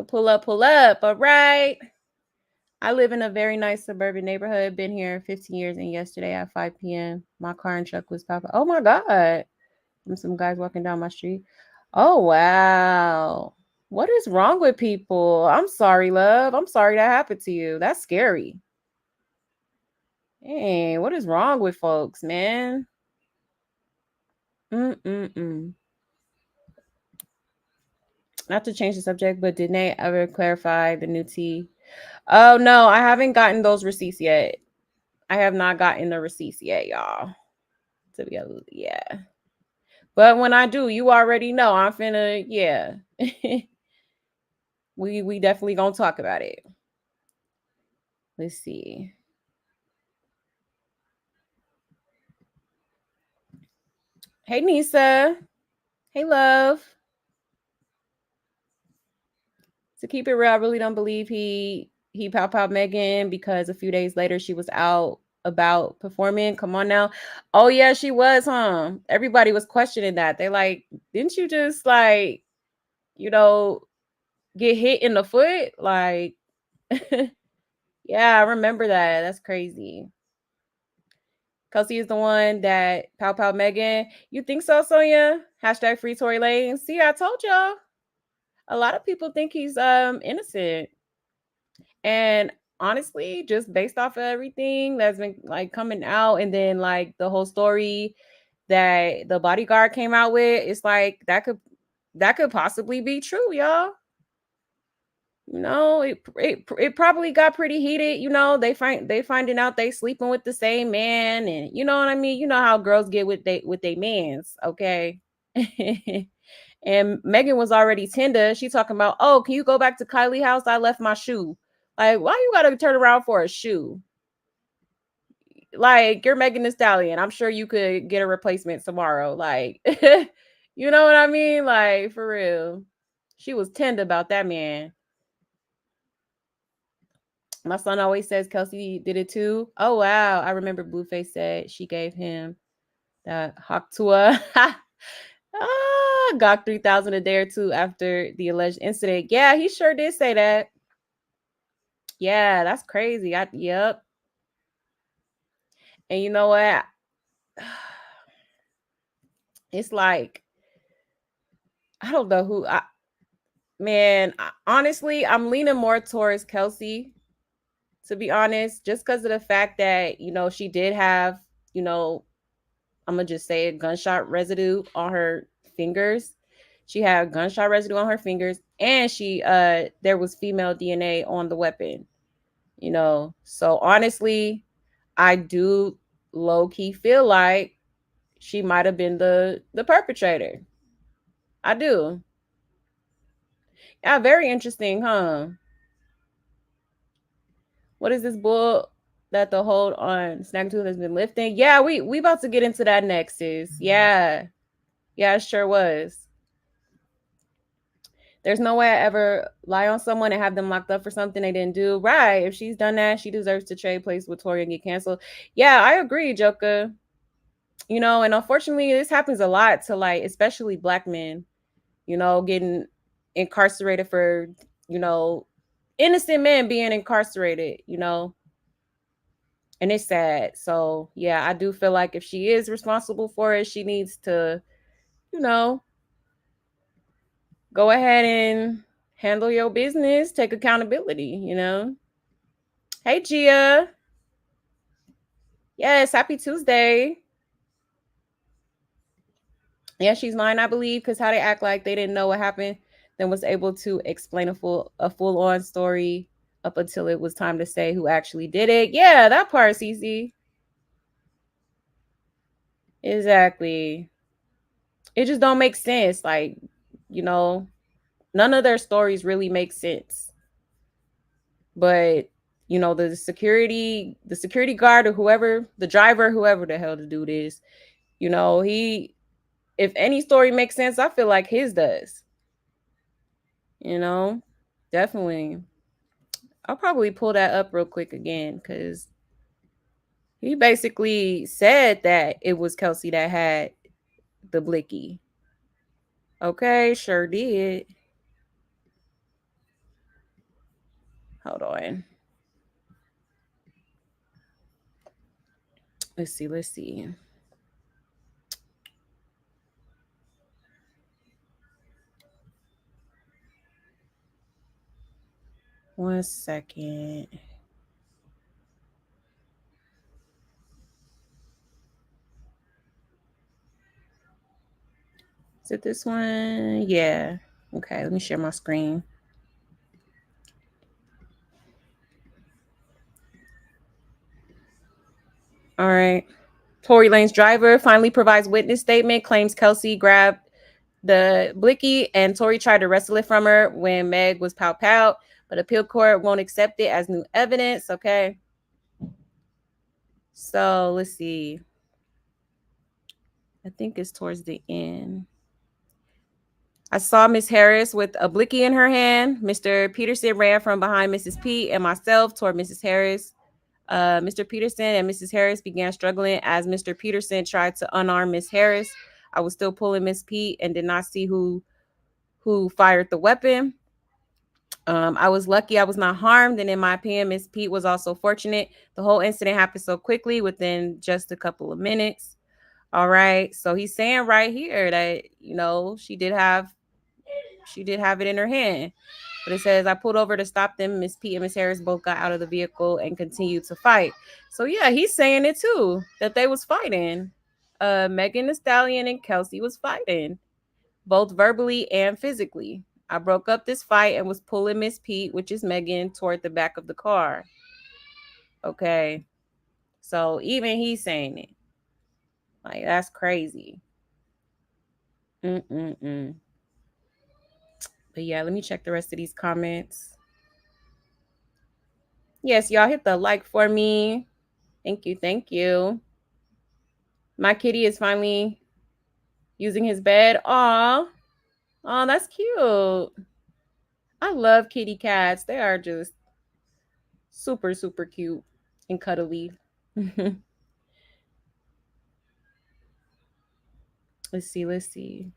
pull up. All right. I live in a very nice suburban neighborhood. Been here 15 years, and yesterday at 5 p.m., my car and truck was popping. Oh my God. Some guys walking down my street. Oh, wow. What is wrong with people? I'm sorry, love. I'm sorry that happened to you. That's scary. Hey, what is wrong with folks, man? Not to change the subject, but did Nate ever clarify the new tea? Oh, no, I haven't gotten those receipts yet. I have not gotten the receipts yet, y'all. Yeah. But when I do, you already know I'm finna, yeah. we definitely gonna talk about it. Let's see. Hey, Nisa. Hey, love. To keep it real, I really don't believe he pow Megan because a few days later she was out about performing. Come on now. Oh yeah, she was, huh? Everybody was questioning that. They like, didn't you just like, get hit in the foot? Like, yeah, I remember that. That's crazy. Kelsey is the one that pow Megan. You think so, Sonia? Hashtag free Tory Lanez. See, I told y'all. A lot of people think he's innocent. And honestly, just based off of everything that's been like coming out, and then like the whole story that the bodyguard came out with, it's like that could possibly be true, y'all. It probably got pretty heated. They finding out they sleeping with the same man, and you know what I mean. You know how girls get with they mans, okay? And Megan was already tender. She talking about, oh, can you go back to Kylie house? I left my shoe. Like, why you gotta turn around for a shoe? Like, you're Megan Thee Stallion. I'm sure you could get a replacement tomorrow. Like, you know what I mean? Like, for real. She was tender about that man. My son always says Kelsey did it too. Oh, wow. I remember Blueface said she gave him that Haktua. Got 3,000 a day or two after the alleged incident. Yeah, he sure did say that. Yeah, that's crazy. Yep. And you know what? It's like, I don't know who. Honestly, I'm leaning more towards Kelsey, to be honest, just because of the fact that, she did have, I'm going to just say it, gunshot residue on her fingers. She had gunshot residue on her fingers, and there was female DNA on the weapon, So honestly, I do low-key feel like she might have been the perpetrator. I do. Yeah, very interesting, huh? What is this bull that the hold on Snaggletooth has been lifting? Yeah, we about to get into that next, sis. Yeah. Yeah, it sure was. There's no way I ever lie on someone and have them locked up for something they didn't do. Right. If she's done that, she deserves to trade place with Tory and get canceled. Yeah, I agree, Joker. You know, and unfortunately, this happens a lot to, like, especially Black men, you know, getting incarcerated for, you know, innocent men being incarcerated, you know, and it's sad. So, yeah, I do feel like if she is responsible for it, she needs to, you know, go ahead and handle your business, take accountability, you know. Hey, Gia. Yes, happy Tuesday. Yeah, she's lying, I believe, because how they act like they didn't know what happened, then was able to explain a full-on story up until it was time to say who actually did it. Yeah, that part's easy. Exactly. It just don't make sense. Like, you know, none of their stories really make sense. But, you know, the security guard or whoever, the driver, whoever the hell the dude is, you know, if any story makes sense, I feel like his does. You know, definitely. I'll probably pull that up real quick again because he basically said that it was Kelsey that had the blicky. Okay, sure did. Hold on. Let's see. One second. Is it this one? Yeah. Okay, let me share my screen. All right. Tory Lanez driver finally provides witness statement, claims Kelsey grabbed the blicky and Tory tried to wrestle it from her when Meg was pow, but appeal court won't accept it as new evidence. Okay. So let's see. I think it's towards the end. I saw Miss Harris with a blicky in her hand. Mr. Peterson ran from behind Mrs. P and myself toward Mrs. Harris. Mr. Peterson and Mrs. Harris began struggling as Mr. Peterson tried to unarm Miss Harris. I was still pulling Miss P and did not see who fired the weapon. I was lucky I was not harmed, and in my opinion, Miss Pete was also fortunate. The whole incident happened so quickly within just a couple of minutes. All right, so he's saying right here that, you know, she did have it in her hand, but it says I pulled over to stop them. Miss Pete and Miss Harris both got out of the vehicle and continued to fight. So yeah, he's saying it too, that they was fighting. Megan Thee Stallion and Kelsey was fighting, both verbally and physically. I broke up this fight and was pulling Miss Pete, which is Megan, toward the back of the car. Okay. So even he's saying it. Like, that's crazy. But yeah, let me check the rest of these comments. Yes, y'all hit the like for me. Thank you. Thank you. My kitty is finally using his bed. Aw. Oh, that's cute. I love kitty cats. They are just super, super cute and cuddly. Let's see.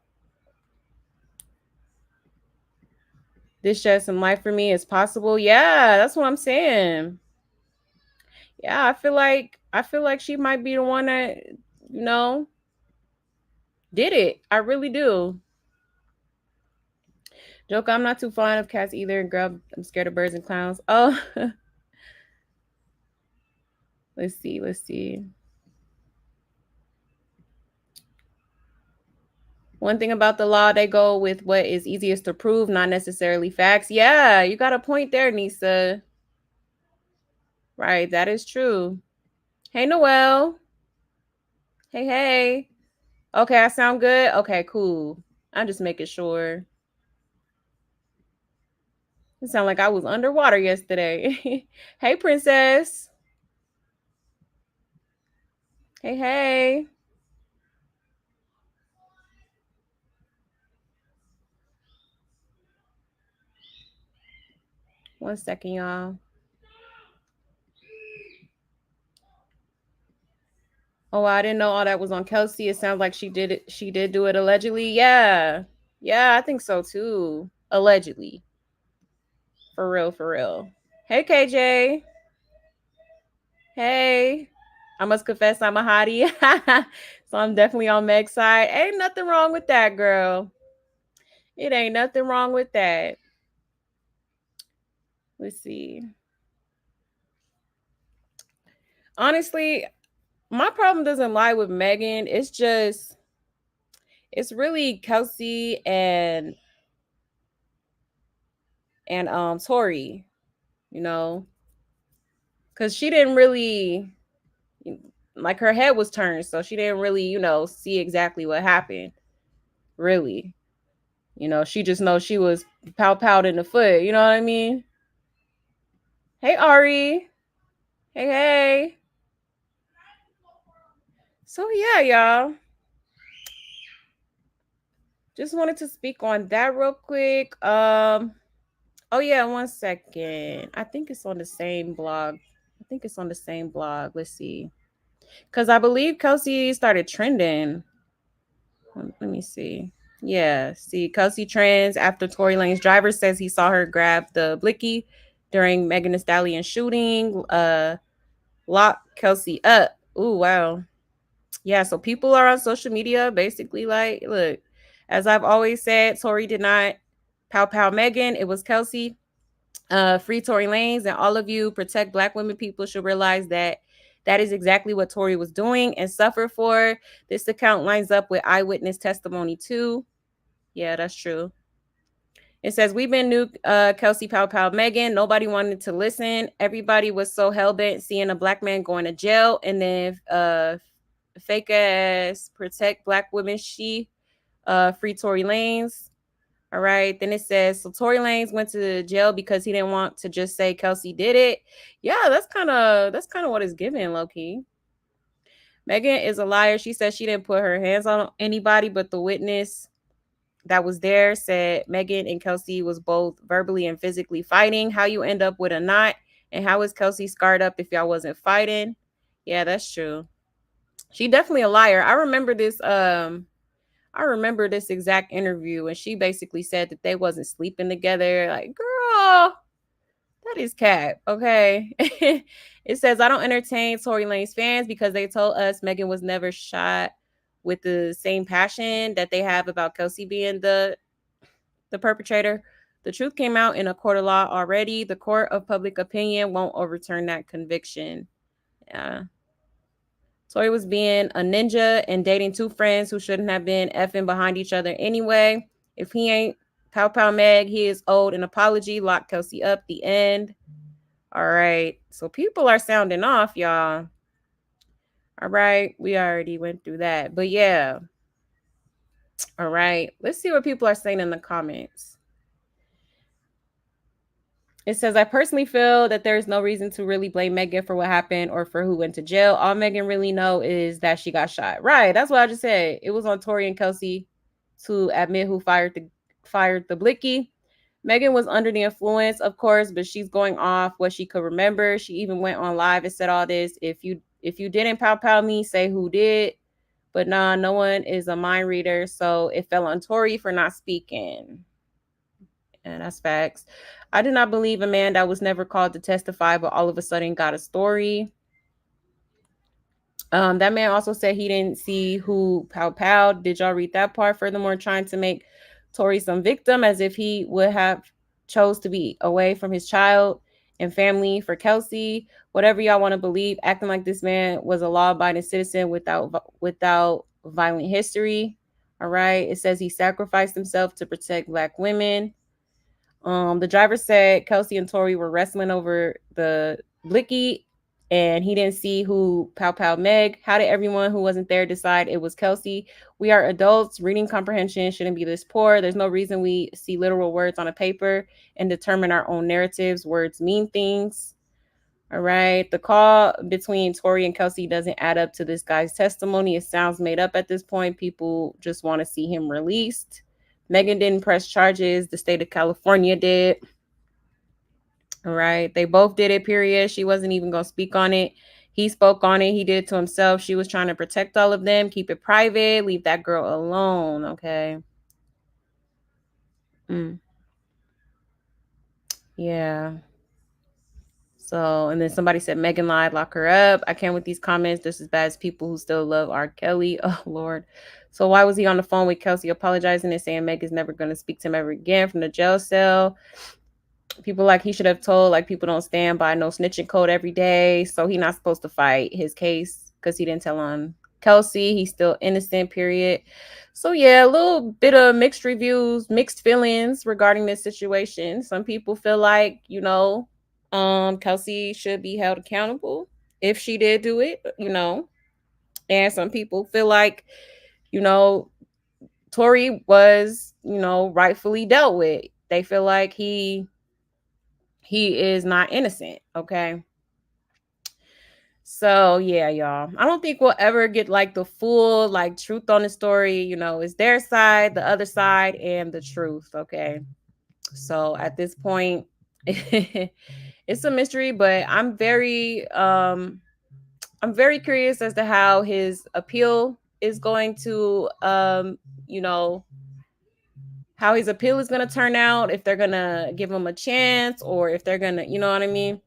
This shed some light for me as possible. Yeah, that's what I'm saying. Yeah, I feel like she might be the one that, you know, did it. I really do. Joke, I'm not too fond of cats either. Girl, I'm scared of birds and clowns. Oh. Let's see. One thing about the law, they go with what is easiest to prove, not necessarily facts. Yeah, you got a point there, Nisa. Right, that is true. Hey, Noelle. Hey, hey. Okay, I sound good? Okay, cool. I'm just making sure. It sounded like I was underwater yesterday. Hey, princess. Hey, hey. One second, y'all. Oh, I didn't know all that was on Kelsey. It sounds like she did it. She did do it allegedly. Yeah. Yeah, I think so too. Allegedly. For real, for real. Hey, KJ. Hey. I must confess I'm a hottie. So I'm definitely on Meg's side. Ain't nothing wrong with that, girl. It ain't nothing wrong with that. Let's see. Honestly, my problem doesn't lie with Megan. It's really Kelsey and Tory, you know, because she didn't really, like, her head was turned, so she didn't really, see exactly what happened. Really, she just knows she was pow in the foot. You know what I mean? Hey, Ari. Hey, hey. So yeah, y'all. Just wanted to speak on that real quick. Oh yeah, 1 second. I think it's on the same blog. Let's see. Because I believe Kelsey started trending. Let me see. Yeah, see, Kelsey trends after Tory Lanez driver says he saw her grab the blicky during Megan Thee Stallion shooting. Lock Kelsey up. Ooh, wow. Yeah, so people are on social media basically like, look, as I've always said, Tory did not pow Megan. It was Kelsey. Free Tory Lanez, and all of you protect Black women people should realize that that is exactly what Tory was doing and suffered for. This account lines up with eyewitness testimony too. Yeah, that's true. It says, we've been new Kelsey pow Megan. Nobody wanted to listen. Everybody was so hell-bent seeing a Black man going to jail, and then fake ass protect Black women. She free Tory Lanez. All right. Then it says, so Tory Lanez went to jail because he didn't want to just say Kelsey did it. Yeah, that's kind of what it's giving, low key. Megan is a liar. She said she didn't put her hands on anybody, but the witness that was there said Megan and Kelsey was both verbally and physically fighting. How you end up with a knot, and how is Kelsey scarred up if y'all wasn't fighting? Yeah, that's true. She definitely a liar. I remember this exact interview, and she basically said that they wasn't sleeping together. Like, girl, that is cap. Okay. It says, I don't entertain Tory Lanez fans because they told us Megan was never shot with the same passion that they have about Kelsey being the perpetrator. The truth came out in a court of law already. The court of public opinion won't overturn that conviction. Yeah. Tory was being a ninja and dating two friends who shouldn't have been effing behind each other anyway. If he ain't pow Meg, he is owed an apology. Lock Kelsey up. The end. All right. So people are sounding off, y'all. All right. We already went through that. But yeah. All right. Let's see what people are saying in the comments. It says, I personally feel that there is no reason to really blame Megan for what happened or for who went to jail. All Megan really know is that she got shot. Right. That's what I just said. It was on Tory and Kelsey to admit who fired the blicky. Megan was under the influence, of course, but she's going off what she could remember. She even went on live and said all this. If you didn't pow me, say who did. But nah, no one is a mind reader. So it fell on Tory for not speaking. And that's facts. I do not believe a man that was never called to testify, but all of a sudden got a story. That man also said he didn't see who pow. Did y'all read that part? Furthermore, trying to make Tory some victim as if he would have chose to be away from his child and family for Kelsey. Whatever y'all want to believe, acting like this man was a law-abiding citizen without violent history. All right. It says he sacrificed himself to protect Black women. The driver said Kelsey and Tory were wrestling over the blicky and he didn't see who Pow Pow Meg. How did everyone who wasn't there decide it was Kelsey? We are adults. Reading comprehension shouldn't be this poor. There's no reason we see literal words on a paper and determine our own narratives. Words mean things. All right. The call between Tory and Kelsey doesn't add up to this guy's testimony. It sounds made up at this point. People just want to see him released. Megan didn't press charges. The state of California did. All right. They both did it, period. She wasn't even going to speak on it. He spoke on it. He did it to himself. She was trying to protect all of them, keep it private, leave that girl alone. Okay. Yeah. So, and then somebody said Megan lied, lock her up. I can't with these comments. This is as bad as people who still love R. Kelly. Oh, Lord. So why was he on the phone with Kelsey apologizing and saying Megan's never going to speak to him ever again from the jail cell? People like he should have told, like, people don't stand by no snitching code every day. So he's not supposed to fight his case because he didn't tell on Kelsey. He's still innocent, period. So yeah, a little bit of mixed reviews, mixed feelings regarding this situation. Some people feel like, you know, Kelsey should be held accountable if she did do it, you know. And some people feel like, you know, Tory was, you know, rightfully dealt with. They feel like he is not innocent. Okay. So yeah, y'all. I don't think we'll ever get like the full like truth on the story. You know, it's their side, the other side, and the truth. Okay. So at this point, it's a mystery, but I'm very curious as to how his appeal is going to you know, how his appeal is going to turn out, if they're going to give him a chance or if they're going to, you know what I mean?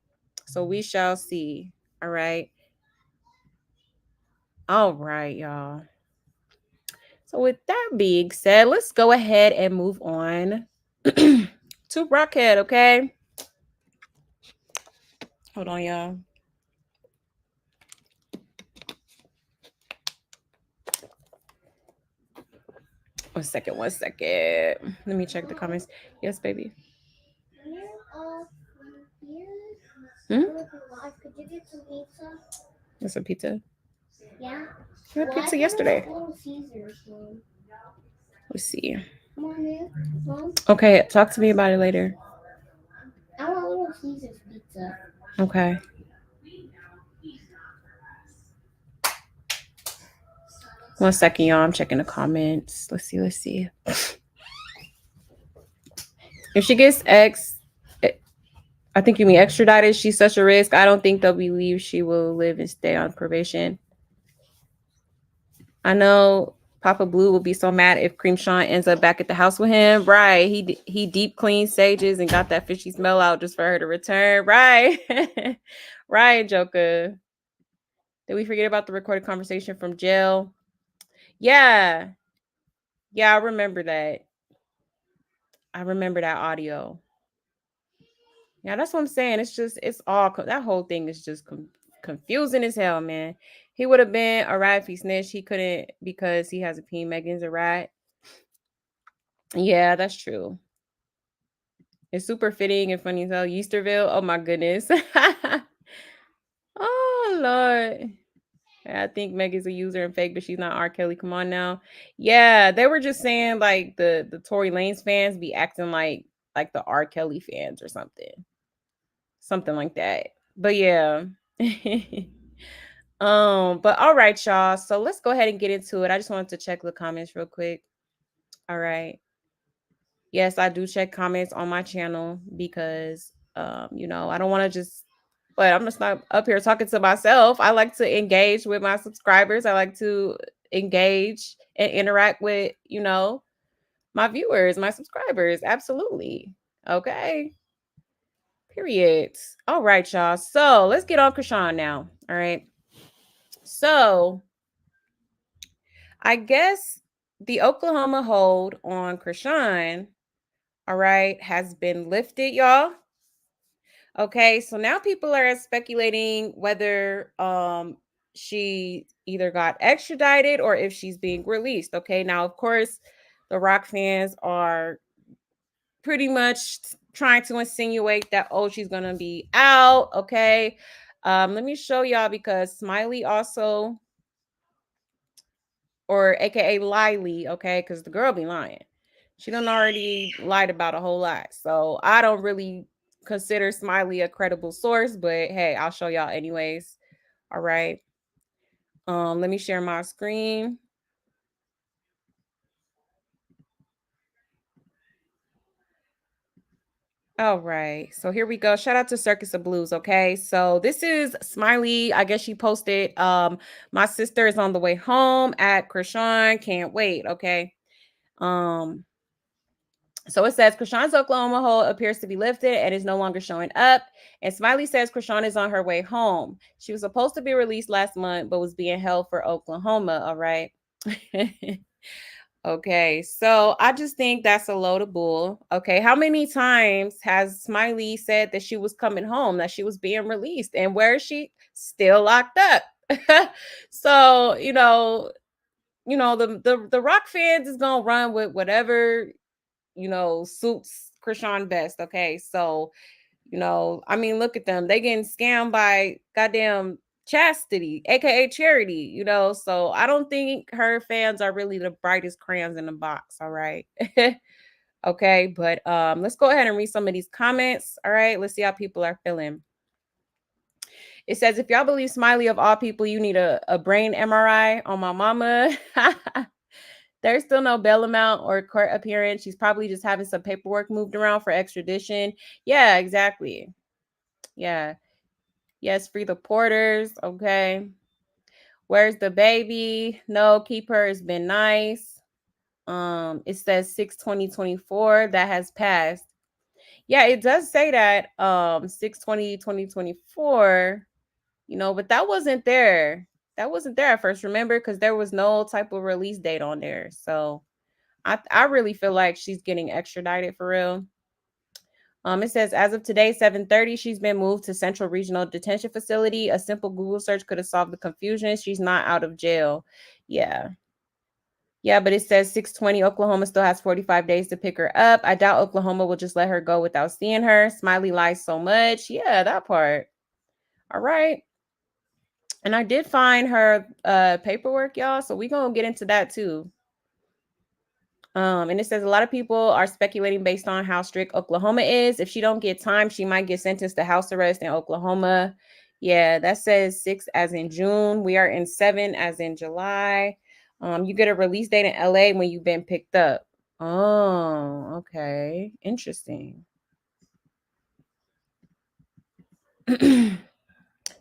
So we shall see. All right. All right, y'all. So with that being said, let's go ahead and move on to Rockhead, okay? Hold on, y'all. One second. Let me check the comments. Yes, baby. Hmm? Could you get some pizza? What's a pizza? Yeah. I had pizza yesterday. Caesars, Mom. Let's see. Come on, Mom. Okay, talk to me about it later. I want Little Caesars pizza. Okay. One second, y'all. I'm checking the comments. Let's see. If she gets I think you mean extradited, she's such a risk. I don't think they'll believe she will live and stay on probation. I know Papa Blue will be so mad if Creamshawn ends up back at the house with him. Right. He deep cleaned Sages and got that fishy smell out just for her to return. Right. Right, Joker. Did we forget about the recorded conversation from jail? Yeah. Yeah, I remember that. I remember that audio. Yeah, that's what I'm saying. It's all, that whole thing is just confusing as hell, man. He would have been a rat if he snitched. He couldn't because he has a peen. Megan's a rat. Yeah, that's true. It's super fitting and funny as hell. Easterville. Oh my goodness. Oh Lord. I think Megan's a user and fake, but she's not R. Kelly. Come on now. Yeah, they were just saying like the Tory Lanez fans be acting like the R. Kelly fans or something. Something like that. But yeah. But all right, y'all. So let's go ahead and get into it. I just wanted to check the comments real quick. All right. Yes, I do check comments on my channel because you know, I don't want to just, but I'm just not up here talking to myself. I like to engage with my subscribers. I like to engage and interact with, you know, my viewers, my subscribers. Absolutely. Okay. Period. All right, y'all. So let's get on Chrisean now. All right. So I guess the Oklahoma hold on Chrisean, all right, has been lifted, y'all. Okay, so now people are speculating whether she either got extradited or if she's being released. Okay, now of course the Rock fans are pretty much trying to insinuate that, oh, she's gonna be out. Okay, Let me show y'all because Smiley also, or aka Lily, okay, because the girl be lying. She done already lied about a whole lot. So I don't really consider Smiley a credible source, but hey, I'll show y'all anyways. All right. Let me share my screen. All right. So here we go. Shout out to Circus of Blues, okay? So this is Smiley. I guess she posted my sister is on the way home at Chrisean. Can't wait, okay? So it says Chrisean's Oklahoma hold appears to be lifted and is no longer showing up. And Smiley says Chrisean is on her way home. She was supposed to be released last month, but was being held for Oklahoma. All right. Okay. So I just think that's a load of bull. Okay. How many times has Smiley said that she was coming home, that she was being released? And where is she? Still locked up. So, the Rock fans is gonna run with whatever suits Chrisean best. Okay. So, I mean, look at them. They getting scammed by goddamn Chastity, aka Charity, So I don't think her fans are really the brightest crayons in the box. All right. Okay, but let's go ahead and read some of these comments. All right, let's see how people are feeling. It says, if y'all believe Smiley of all people, you need a brain MRI on my mama. There's still no bail amount or court appearance. She's probably just having some paperwork moved around for extradition. Yeah, exactly. Yeah. Yes, free the porters. Okay. Where's the baby? No, keep her. It's been nice. It says 6/20/24. That has passed. Yeah, it does say that 6/20/2024, but that wasn't there. That wasn't there at first, remember? Because there was no type of release date on there. So I really feel like she's getting extradited for real. It says, as of today, 7:30, she's been moved to Central Regional Detention Facility. A simple Google search could have solved the confusion. She's not out of jail. Yeah. Yeah, but it says 6:20. Oklahoma still has 45 days to pick her up. I doubt Oklahoma will just let her go without seeing her. Smiley lies so much. Yeah, that part. All right. And I did find her paperwork, y'all. So we're going to get into that too. And it says a lot of people are speculating based on how strict Oklahoma is. If she don't get time, she might get sentenced to house arrest in Oklahoma. Yeah, that says 6 as in June. We are in 7 as in July. You get a release date in LA when you've been picked up. Oh, okay. Interesting.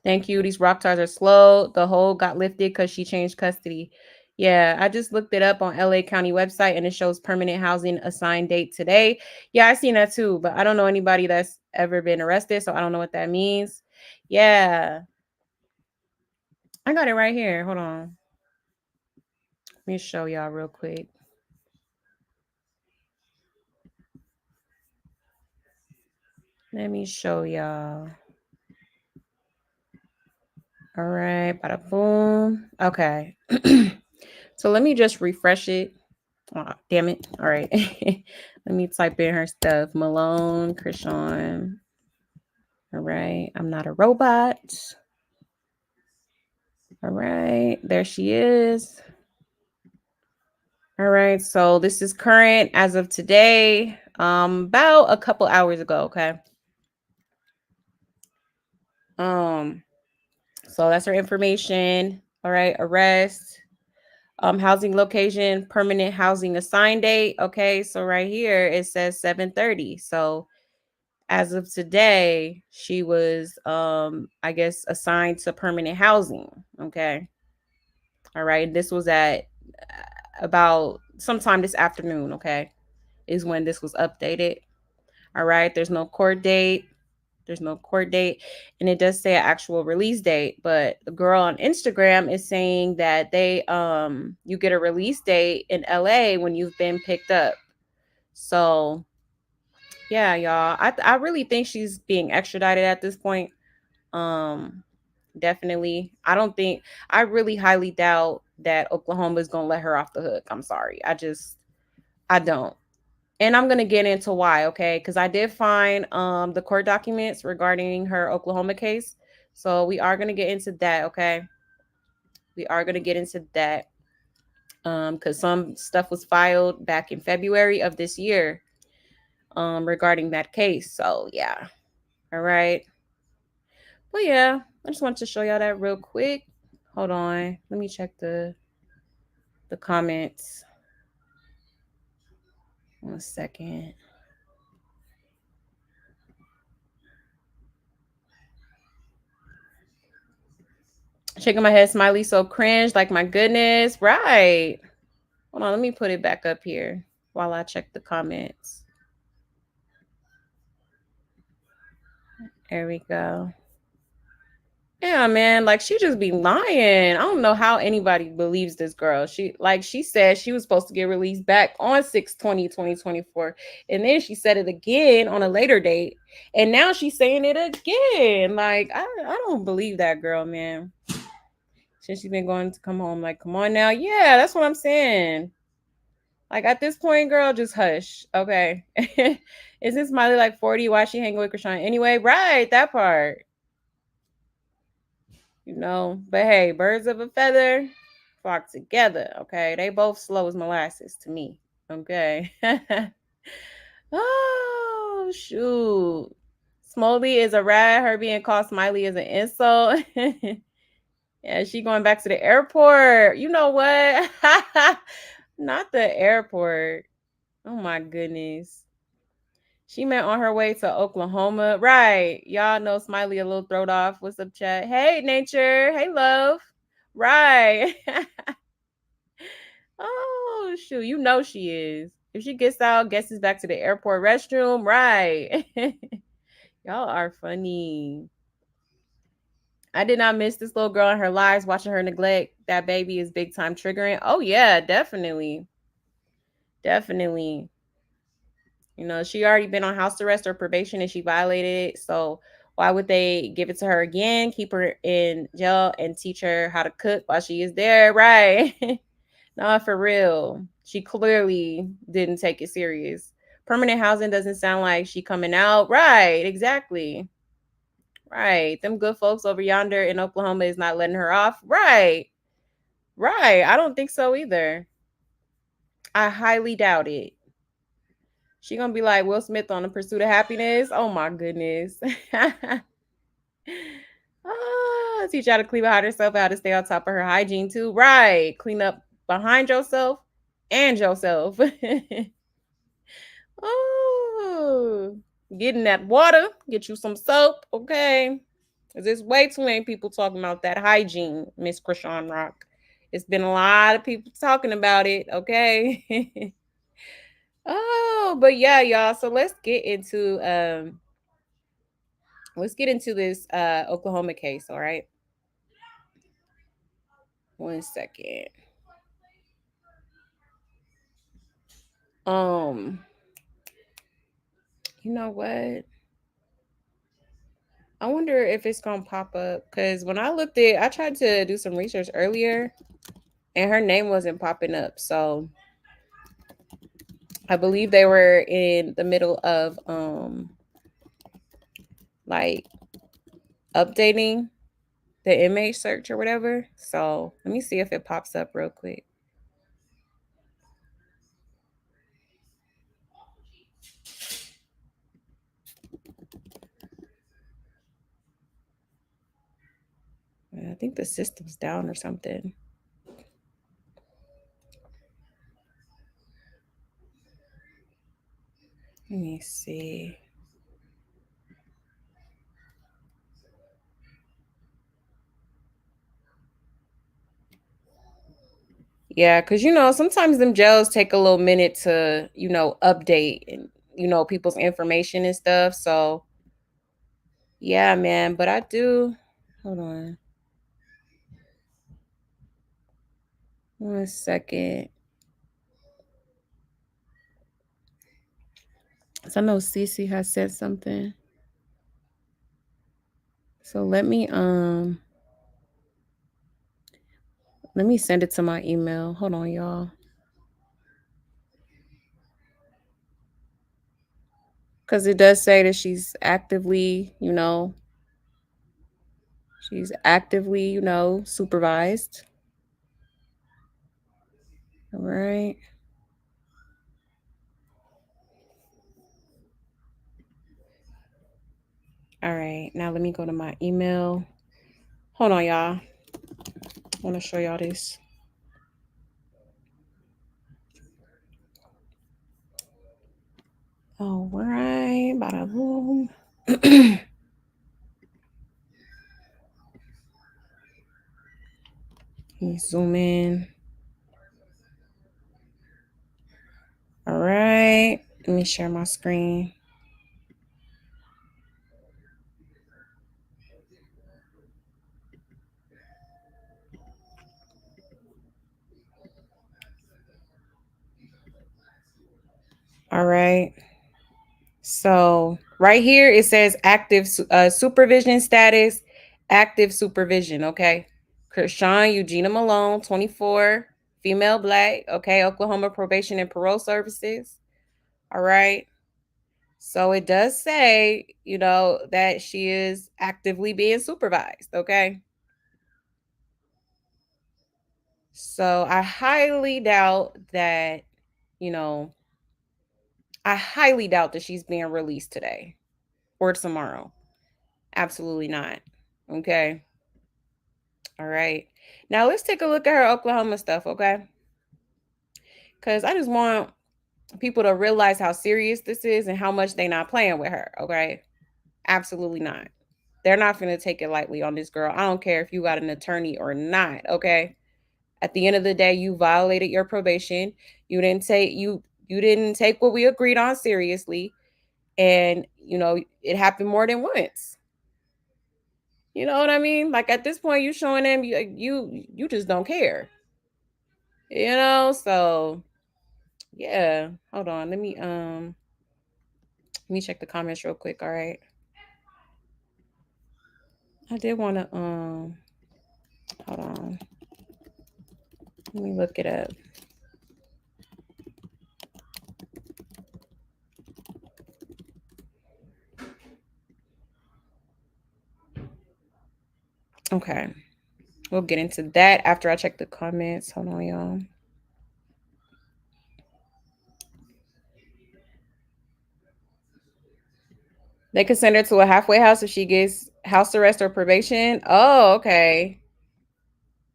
Thank you. These rock stars are slow. The hold got lifted because she changed custody. Yeah, I just looked it up on LA County website and it shows permanent housing assigned date today. Yeah, I seen that too, but I don't know anybody that's ever been arrested, so I don't know what that means. Yeah. I got it right here. Hold on. Let me show y'all real quick. Let me show y'all. All right, bada boom. Okay. So let me just refresh it. Oh, damn it. All right. Let me type in her stuff. Malone, Chrisean. All right. I'm not a robot. All right. There she is. All right. So this is current as of today. About a couple hours ago. Okay. So that's her information. All right. Arrest. Housing location, permanent housing assigned date. Okay. So right here it says 7:30. So as of today, she was, I guess, assigned to permanent housing. Okay. All right. This was at about sometime this afternoon. Okay. Is when this was updated. All right. There's no court date. There's no court date. And it does say an actual release date. But the girl on Instagram is saying that you get a release date in LA when you've been picked up. So yeah, y'all. I really think she's being extradited at this point. Definitely. I really highly doubt that Oklahoma is gonna let her off the hook. I'm sorry. I don't. And I'm gonna get into why, okay? Because I did find the court documents regarding her Oklahoma case. So we are going to get into that, okay? We are going to get into that because some stuff was filed back in February of this year regarding that case. So yeah. All right. But yeah, I just wanted to show y'all that real quick. Hold on. Let me check the comments. 1 second. Shaking my head, smiley, so cringe. Like, my goodness. Right. Hold on. Let me put it back up here while I check the comments. There we go. Yeah, man, like she just be lying. I don't know how anybody believes this girl. She said she was supposed to get released back on 6/20/2024. And then she said it again on a later date. And now she's saying it again. Like, I don't believe that girl, man. Since she's been going to come home, like, come on now. Yeah, that's what I'm saying. Like, at this point, girl, just hush. Okay. Isn't Smiley like 40? Why she hanging with Chrisean anyway? Right, that part. You know, but hey, birds of a feather flock together. Okay, they both slow as molasses to me. Okay. Oh shoot, Smoley is a rat. Her being called Smiley is an insult. Yeah, she going back to the airport. You know what? Not the airport. Oh my goodness. She meant on her way to Oklahoma. Right. Y'all know Smiley a little throwed off. What's up, chat? Hey, nature. Hey, love. Right. Oh, shoot. You know she is. If she gets out, guesses back to the airport restroom. Right. Y'all are funny. I did not miss this little girl in her lives. Watching her neglect that baby is big time triggering. Oh, yeah, definitely. Definitely. You know, she already been on house arrest or probation and she violated it. So why would they give it to her again, keep her in jail and teach her how to cook while she is there? Right. No, for real. She clearly didn't take it serious. Permanent housing doesn't sound like she coming out. Right. Exactly. Right. Them good folks over yonder in Oklahoma is not letting her off. Right. Right. I don't think so either. I highly doubt it. She gonna be like Will Smith on The Pursuit of Happiness. Oh my goodness. Teach you how to clean behind herself, how to stay on top of her hygiene too. Right. Clean up behind yourself and yourself. Oh, getting that water, get you some soap, okay? There's way too many people talking about that hygiene, Miss Chrisean Rock. It's been a lot of people talking about it, okay? Oh, but yeah, y'all. So let's get into this Oklahoma case, all right? 1 second. You know what? I wonder if it's gonna pop up because when I tried to do some research earlier and her name wasn't popping up. So I believe they were in the middle of like updating the image search or whatever. So let me see if it pops up real quick. I think the system's down or something. Let me see. Yeah, because, sometimes them jails take a little minute to, update and, people's information and stuff. So, yeah, man. But I do. Hold on. 1 second. So I know Cece has said something. So let me send it to my email. Hold on, y'all. Because it does say that she's actively, She's actively, you know, supervised. All right. All right. Now let me go to my email. Hold on, y'all. I want to show y'all this. All right. Bada boom. Let me zoom in. All right. Let me share my screen. All right. So right here, it says active supervision status, active supervision. Okay. Chrisean Eugenia Malone, 24, female, black. Okay. Oklahoma Probation and Parole Services. All right. So it does say, you know, that she is actively being supervised. Okay. So I highly doubt that, you know, I highly doubt that she's being released today or tomorrow. Absolutely not. Okay. All right. Now let's take a look at her Oklahoma stuff, okay? Because I just want people to realize how serious this is and how much they're not playing with her, okay? Absolutely not. They're not going to take it lightly on this girl. I don't care if you got an attorney or not, okay? At the end of the day, you violated your probation. You didn't take what we agreed on seriously. And, you know, it happened more than once. You know what I mean? Like at this point, you showing them you just don't care. You know, so yeah. Hold on. Let me check the comments real quick. All right. I did want to hold on. Let me look it up. Okay. We'll get into that after I check the comments. Hold on, y'all. They can send her to a halfway house if she gets house arrest or probation. Oh, okay.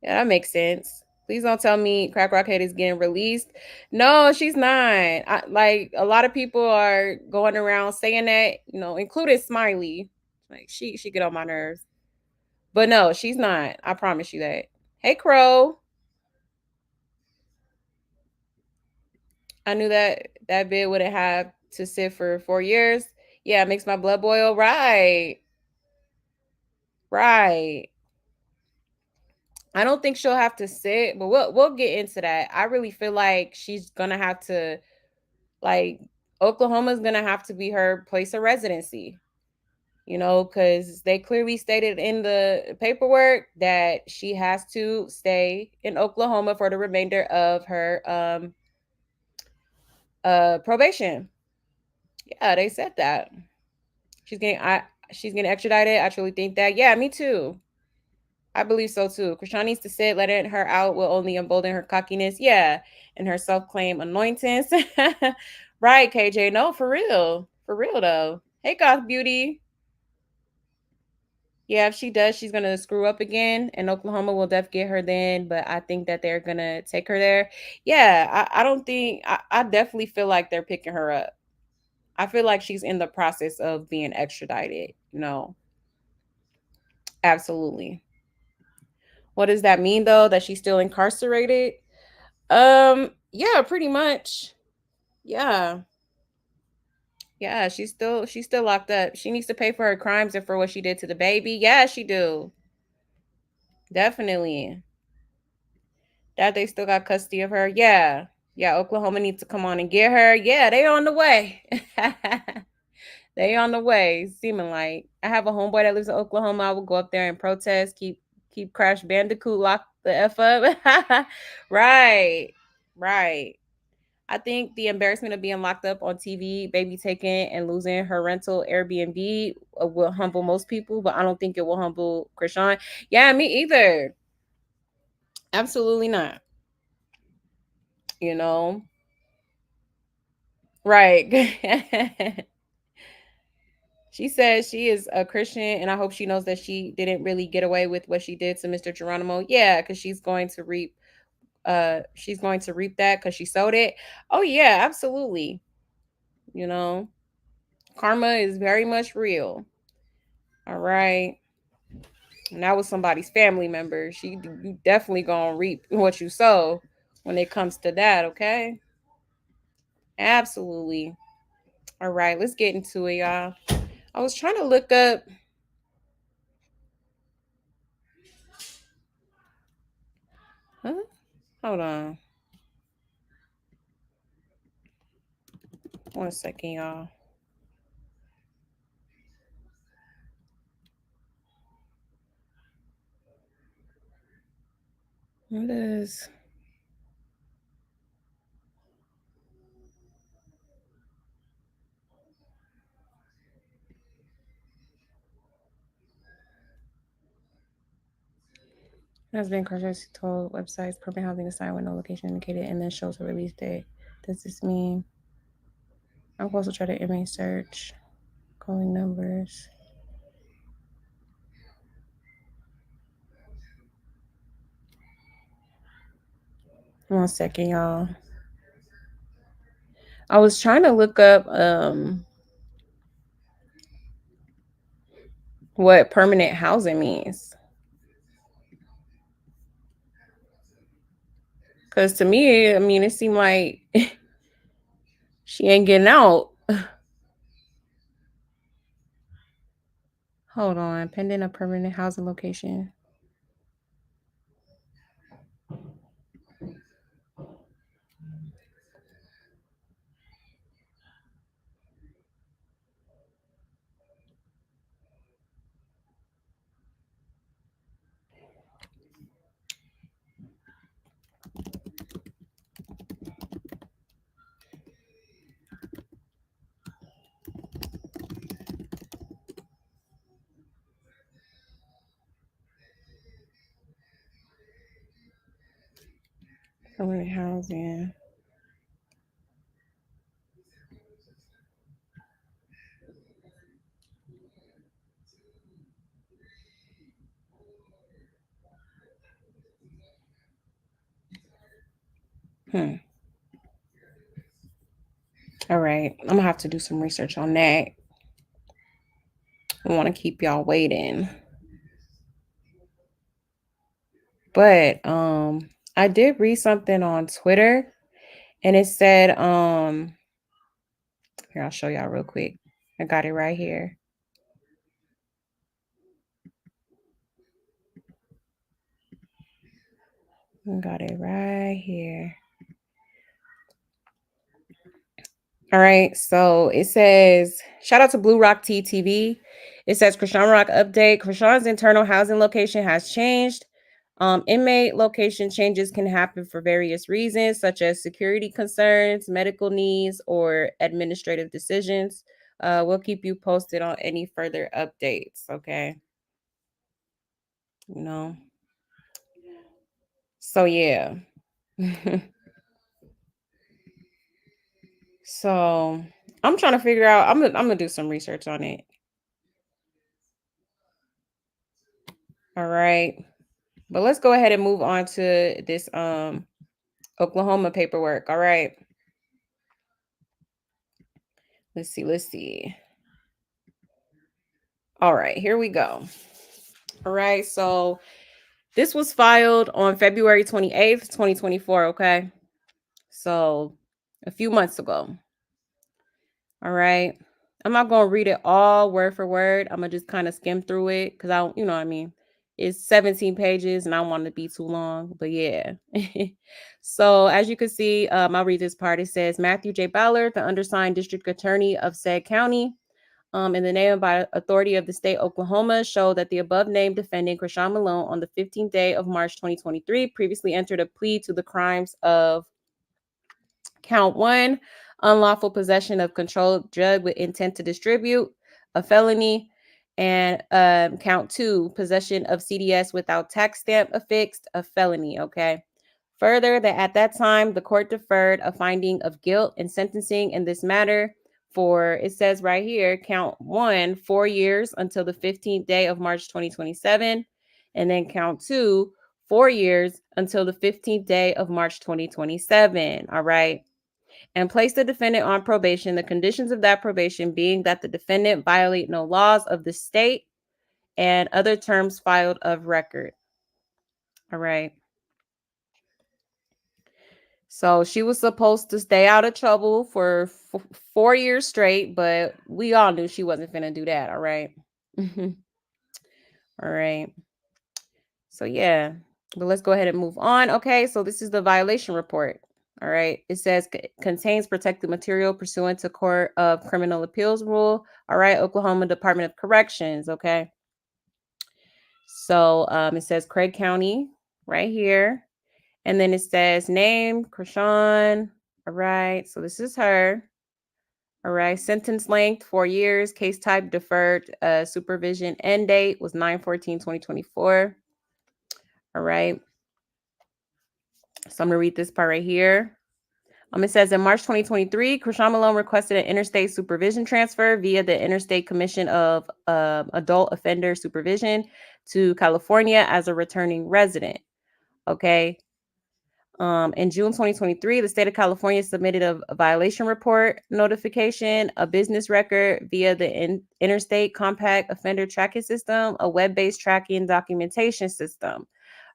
Yeah, that makes sense. Please don't tell me Crack Rockhead is getting released. No, she's not. Like a lot of people are going around saying that, you know, including Smiley. Like she get on my nerves. But no, she's not. I promise you that. Hey, Crow. I knew that bid would have to sit for 4 years. Yeah, it makes my blood boil. Right. Right. I don't think she'll have to sit, but we'll get into that. I really feel like she's gonna have to, like, Oklahoma's gonna have to be her place of residency. You know, because they clearly stated in the paperwork that she has to stay in Oklahoma for the remainder of her probation. Yeah, they said that. She's getting extradited. I truly think that. Yeah, me too. I believe so too. Chrisean needs to sit. Letting her out will only embolden her cockiness. Yeah, and her self-claim anointings. Right, KJ. No, for real. For real though. Hey, Goth Beauty. Yeah, if she does, she's gonna screw up again, and Oklahoma will definitely get her then. But I think that they're gonna take her there. Yeah, I don't think I definitely feel like they're picking her up. I feel like she's in the process of being extradited. No, absolutely. What does that mean though? That she's still incarcerated? Yeah, pretty much. Yeah. Yeah, she's still locked up. She needs to pay for her crimes and for what she did to the baby. Yeah, she do. Definitely. That they still got custody of her. Yeah. Yeah, Oklahoma needs to come on and get her. Yeah, they on the way. They on the way, seeming like. I have a homeboy that lives in Oklahoma. I will go up there and protest, keep Crash Bandicoot locked the F up. Right. Right. I think the embarrassment of being locked up on TV, baby taken, and losing her rental Airbnb will humble most people, but I don't think it will humble Chrisean. Yeah, me either. Absolutely not. You know? Right. She says she is a Christian, and I hope she knows that she didn't really get away with what she did to Mr. Geronimo. Yeah, because she's going to reap that because she sowed it. Oh yeah, absolutely. You know, karma is very much real. All right. And that was somebody's family member. You definitely gonna reap what you sow when it comes to that, okay? Absolutely. All right, let's get into it, y'all. I was trying to look up. Huh? Hold on. 1 second, y'all. What is... Has been incarcerated told websites permanent housing assigned with no location indicated and then shows a release date. Does this mean I'm supposed to try to image search calling numbers? 1 second, y'all. I was trying to look up what permanent housing means. Because to me, I mean, it seemed like she ain't getting out. Hold on. Pending a permanent housing location. Permanent housing. All right. I'm going to have to do some research on that. I want to keep y'all waiting. But I did read something on Twitter and it said here, I'll show y'all real quick. I got it right here. I got it right here. All right, so it says, shout out to Blue Rock TV. It says, Chrisean Rock update. Chrisean's internal housing location has changed. Inmate location changes can happen for various reasons, such as security concerns, medical needs, or administrative decisions. We'll keep you posted on any further updates, okay? You know? So, yeah. So, I'm trying to figure out, I'm gonna do some research on it. All right. But let's go ahead and move on to this Oklahoma paperwork. All right. Let's see. All right, here we go. All right, so this was filed on February 28th, 2024, okay? So a few months ago. All right. I'm not going to read it all word for word. I'm going to just kind of skim through it because I don't, you know what I mean? It's 17 pages and I don't want it to be too long, but yeah. So as you can see, I'll read this part. It says, Matthew J. Ballard, the undersigned district attorney of said county, in the name and by authority of the state Oklahoma, show that the above named defendant, Chrisean Malone, on the 15th day of March 2023, previously entered a plea to the crimes of Count 1, unlawful possession of controlled drug with intent to distribute, a felony. And count 2, possession of CDS without tax stamp affixed, a felony. Okay. Further, that at that time, the court deferred a finding of guilt and sentencing in this matter for, it says right here, count 1, 4 years until the 15th day of March 2027. And then count 2, 4 years until the 15th day of March 2027. All right. And place the defendant on probation. The conditions of that probation being that the defendant violate no laws of the state and other terms filed of record. All right. So she was supposed to stay out of trouble for 4 years straight, but we all knew she wasn't finna do that. All right. All right. So yeah, but let's go ahead and move on. Okay. So this is the violation report. All right. It says contains protected material pursuant to Court of Criminal Appeals rule. All right. Oklahoma Department of Corrections. Okay. So it says Craig County right here. And then it says name, Chrisean. All right. So this is her. All right. Sentence length, 4 years. Case type deferred. Supervision end date was 9/14/2024. All right. So I'm going to read this part right here. It says in March 2023, Chrisean Malone requested an interstate supervision transfer via the Interstate Commission of Adult Offender Supervision to California as a returning resident. Okay. In June 2023, the state of California submitted a violation report notification, a business record via the Interstate Compact Offender Tracking System, a web-based tracking documentation system.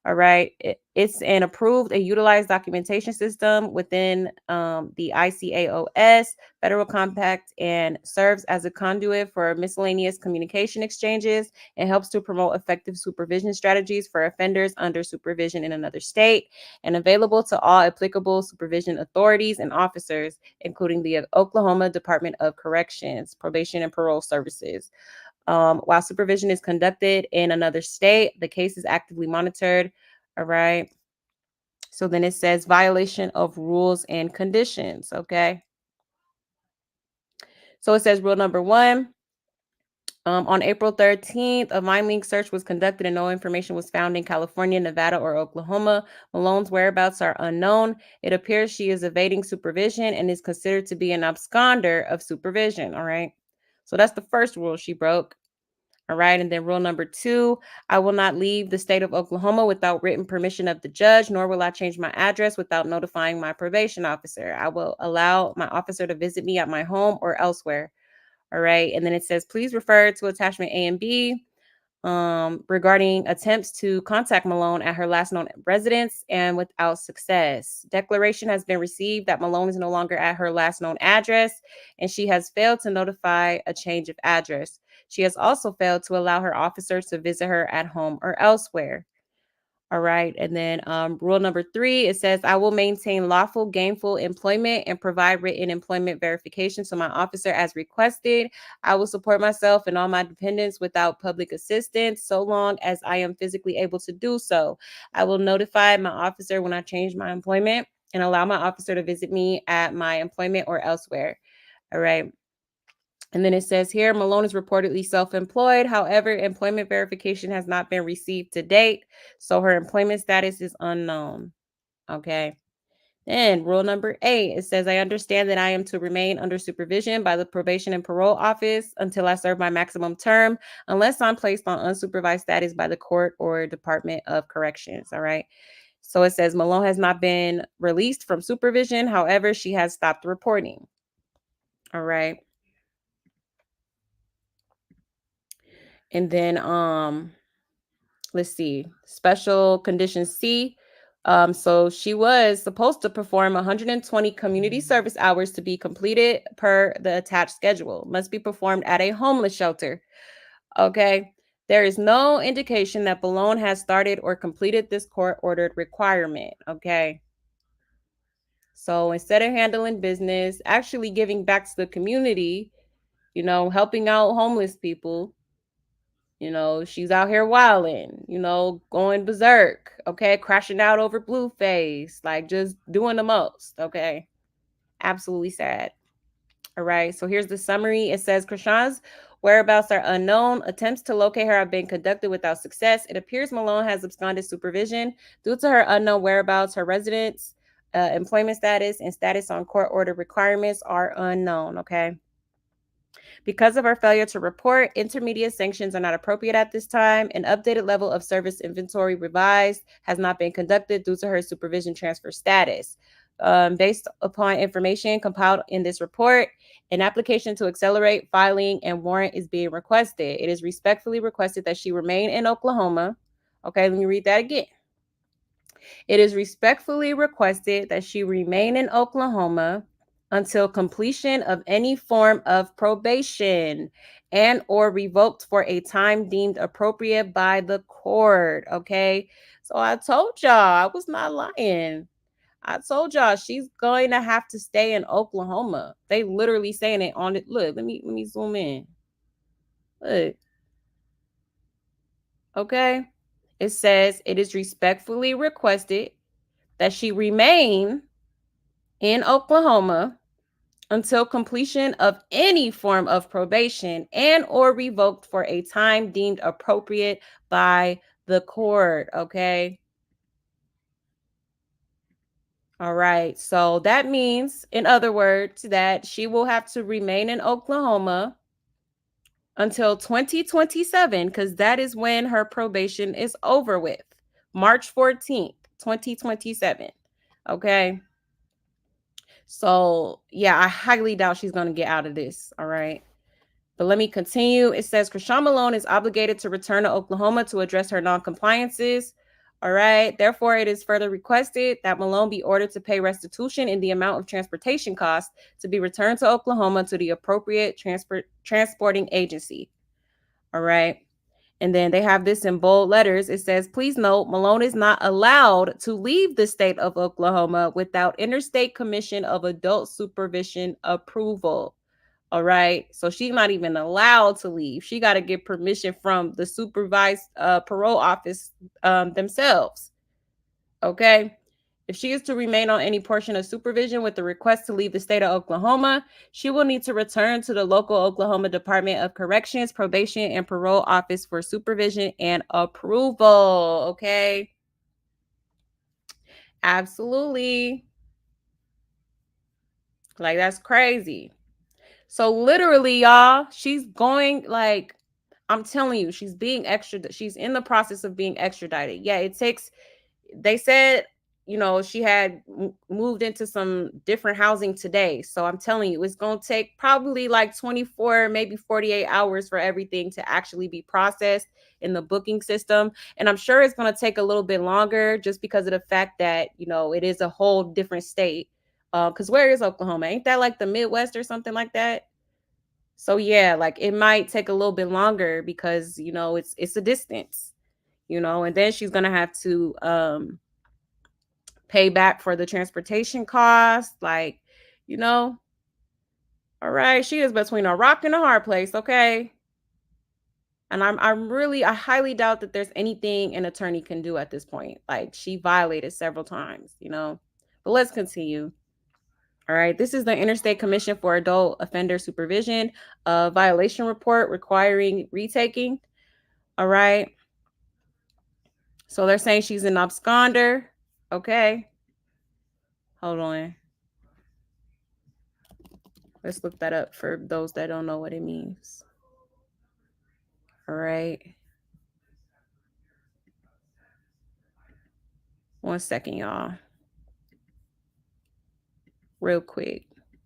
All right. It's an approved and utilized documentation system within the ICAOS federal compact and serves as a conduit for miscellaneous communication exchanges and helps to promote effective supervision strategies for offenders under supervision in another state and available to all applicable supervision authorities and officers, including the Oklahoma Department of Corrections, Probation and Parole Services. While supervision is conducted in another state, the case is actively monitored. All right. So then it says violation of rules and conditions. Okay. So it says rule number 1. On April 13th, a MindLink search was conducted and no information was found in California, Nevada, or Oklahoma. Malone's whereabouts are unknown. It appears she is evading supervision and is considered to be an absconder of supervision. All right. So that's the first rule she broke. All right. And then rule number 2, I will not leave the state of Oklahoma without written permission of the judge, nor will I change my address without notifying my probation officer. I will allow my officer to visit me at my home or elsewhere. All right. And then it says, please refer to attachment A and B regarding attempts to contact Malone at her last known residence and without success. Declaration has been received that Malone is no longer at her last known address, and she has failed to notify a change of address. She has also failed to allow her officers to visit her at home or elsewhere. All right. And then rule number 3, it says, I will maintain lawful, gainful employment and provide written employment verification to my officer as requested. I will support myself and all my dependents without public assistance so long as I am physically able to do so. I will notify my officer when I change my employment and allow my officer to visit me at my employment or elsewhere. All right. And then it says here, Malone is reportedly self-employed. However, employment verification has not been received to date, so her employment status is unknown. Okay. Then rule number 8, it says, I understand that I am to remain under supervision by the Probation and Parole Office until I serve my maximum term, unless I'm placed on unsupervised status by the court or Department of Corrections. All right. So it says Malone has not been released from supervision. However, she has stopped reporting. All right. And then let's see, special condition C. So she was supposed to perform 120 community service hours to be completed per the attached schedule. Must be performed at a homeless shelter. Okay. There is no indication that Malone has started or completed this court-ordered requirement. Okay. So instead of handling business, actually giving back to the community, helping out homeless people, she's out here wilding, going berserk, okay, crashing out over Blueface, like just doing the most, okay. Absolutely sad. All right. So here's the summary. It says Chrisean's whereabouts are unknown. Attempts to locate her have been conducted without success. It appears Malone has absconded supervision due to her unknown whereabouts. Her residence, employment status, and status on court order requirements are unknown. Okay. Because of her failure to report, intermediate sanctions are not appropriate at this time. An updated level of service inventory revised has not been conducted due to her supervision transfer status. Based upon information compiled in this report, an application to accelerate filing and warrant is being requested. It is respectfully requested that she remain in Oklahoma. Okay, let me read that again. It is respectfully requested that she remain in Oklahoma until completion of any form of probation and or revoked for a time deemed appropriate by the court. Okay. So I told y'all, I was not lying. I told y'all she's going to have to stay in Oklahoma. They literally saying it on it. Look, let me zoom in. Look. Okay. It says it is respectfully requested that she remain in Oklahoma until completion of any form of probation and or revoked for a time deemed appropriate by the court. Okay. All right. So that means, in other words, that she will have to remain in Oklahoma until 2027, because that is when her probation is over with. March 14th, 2027. Okay. So, yeah, I highly doubt she's going to get out of this. All right. But let me continue. It says Chrisean Malone is obligated to return to Oklahoma to address her non-compliances. All right. Therefore, it is further requested that Malone be ordered to pay restitution in the amount of transportation costs to be returned to Oklahoma to the appropriate transporting agency. All right. And then they have this in bold letters. It says, please note, Malone is not allowed to leave the state of Oklahoma without Interstate Commission of Adult Supervision approval. All right. So she's not even allowed to leave. She got to get permission from the supervised parole office themselves. Okay. If she is to remain on any portion of supervision with the request to leave the state of Oklahoma, she will need to return to the local Oklahoma Department of Corrections, Probation, and Parole Office for supervision and approval. Okay. Absolutely. Like, that's crazy. So literally, y'all, she's going, like, I'm telling you, she's being extradited. She's in the process of being extradited. Yeah, it takes, they said, you know, she had moved into some different housing today. So I'm telling you, it's going to take probably like 24, maybe 48 hours for everything to actually be processed in the booking system. And I'm sure it's going to take a little bit longer just because of the fact that, you know, it is a whole different state. Because where is Oklahoma? Ain't that like the Midwest or something like that? So yeah, like it might take a little bit longer because, you know, it's a distance, you know, and then she's gonna have to pay back for the transportation costs, like, you know. All right, she is between a rock and a hard place, okay? And I highly doubt that there's anything an attorney can do at this point. Like, she violated several times, you know. But let's continue. All right, this is the Interstate Commission for Adult Offender Supervision, violation report requiring retaking. All right. So they're saying she's an absconder. Okay. Hold on. Let's look that up for those that don't know what it means. All right. 1 second, y'all. Real quick.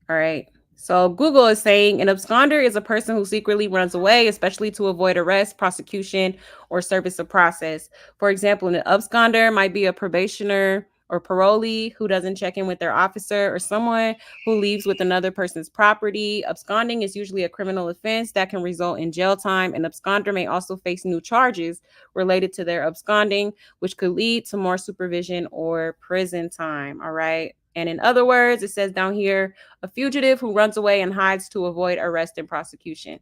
All right. So Google is saying an absconder is a person who secretly runs away, especially to avoid arrest, prosecution, or service of process. For example, an absconder might be a probationer or parolee who doesn't check in with their officer, or someone who leaves with another person's property. Absconding is usually a criminal offense that can result in jail time. An absconder may also face new charges related to their absconding, which could lead to more supervision or prison time. All right. And in other words, it says down here, a fugitive who runs away and hides to avoid arrest and prosecution.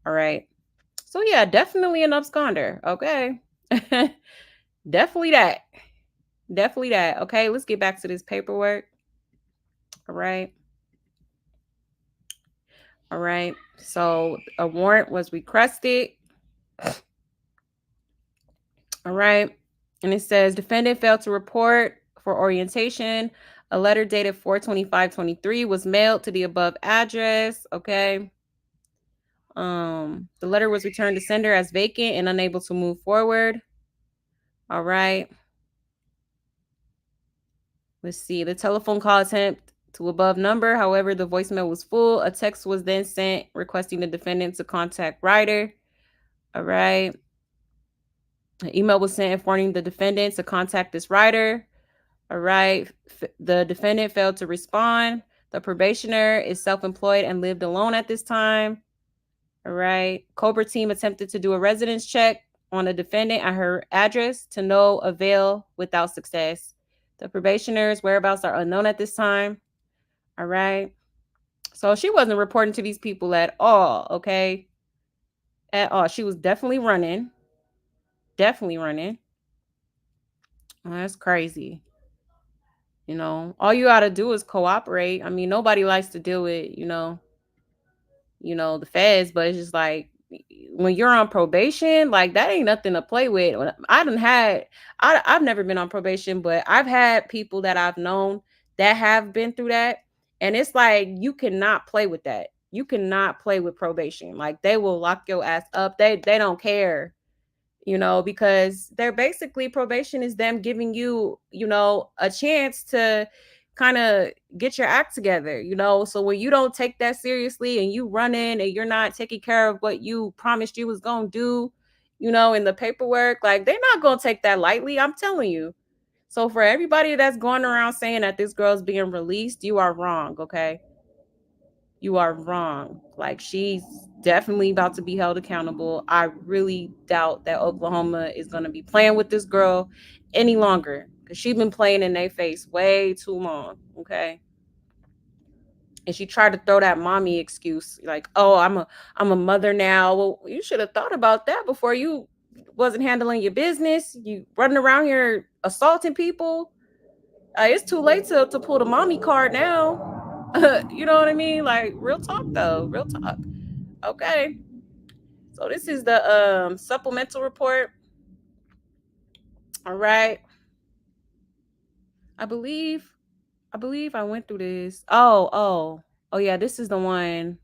All right. So yeah, definitely an absconder. Okay. Definitely that. Definitely that. Okay, let's get back to this paperwork. All right. All right. So a warrant was requested. All right. And it says defendant failed to report for orientation. A letter dated 4/25/23 was mailed to the above address. Okay. The letter was returned to sender as vacant and unable to move forward. All right. Let's see. The telephone call attempt to above number. However, the voicemail was full. A text was then sent requesting the defendant to contact Ryder. All right. An email was sent informing the defendant to contact this writer. All right. The defendant failed to respond. The probationer is self-employed and lived alone at this time. All right. Cobra team attempted to do a residence check on the defendant at her address to no avail without success. The probationer's whereabouts are unknown at this time. All right. So she wasn't reporting to these people at all. Okay. At all. She was definitely running. Definitely running. Oh, that's crazy. You know, all you got to do is cooperate. I mean, nobody likes to deal with, the feds, but it's just like when you're on probation, like that ain't nothing to play with. I've never been on probation, but I've had people that I've known that have been through that. And it's like, you cannot play with that. You cannot play with probation. Like they will lock your ass up. They don't care. Because they're basically probation is them giving you, a chance to kind of get your act together, So when you don't take that seriously and you run in and you're not taking care of what you promised you was going to do, in the paperwork, like they're not going to take that lightly. I'm telling you. So for everybody that's going around saying that this girl's being released, you are wrong. Okay. You are wrong. Like she's definitely about to be held accountable. I really doubt that Oklahoma is going to be playing with this girl any longer because she's been playing in their face way too long. Okay. And she tried to throw that mommy excuse like, oh, I'm a mother now. Well, you should have thought about that before you wasn't handling your business. You running around here assaulting people. It's too late to pull the mommy card now. You know what I mean? Like real talk though, real talk. Okay. So this is the supplemental report. All right. I believe I went through this. Oh yeah, this is the one.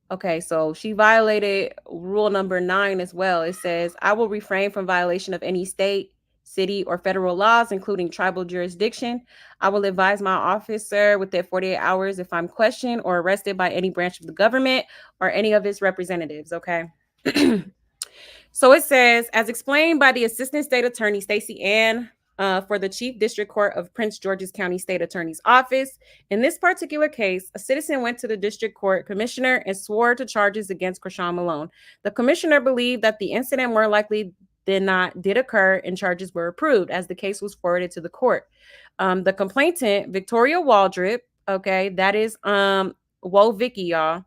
Okay, so she violated rule number 9 as well. It says, I will refrain from violation of any state, city, or federal laws, including tribal jurisdiction. I will advise my officer within 48 hours if I'm questioned or arrested by any branch of the government or any of its representatives. Okay. So it says, as explained by the Assistant State Attorney, Stacey Ann, for the Chief District Court of Prince George's County State Attorney's Office. In this particular case, a citizen went to the district court commissioner and swore to charges against Chrisean Malone. The commissioner believed that the incident more likely than not did occur and charges were approved as the case was forwarded to the court. The complainant, Victoria Waldrop, okay, that is Whoa Vicky, y'all.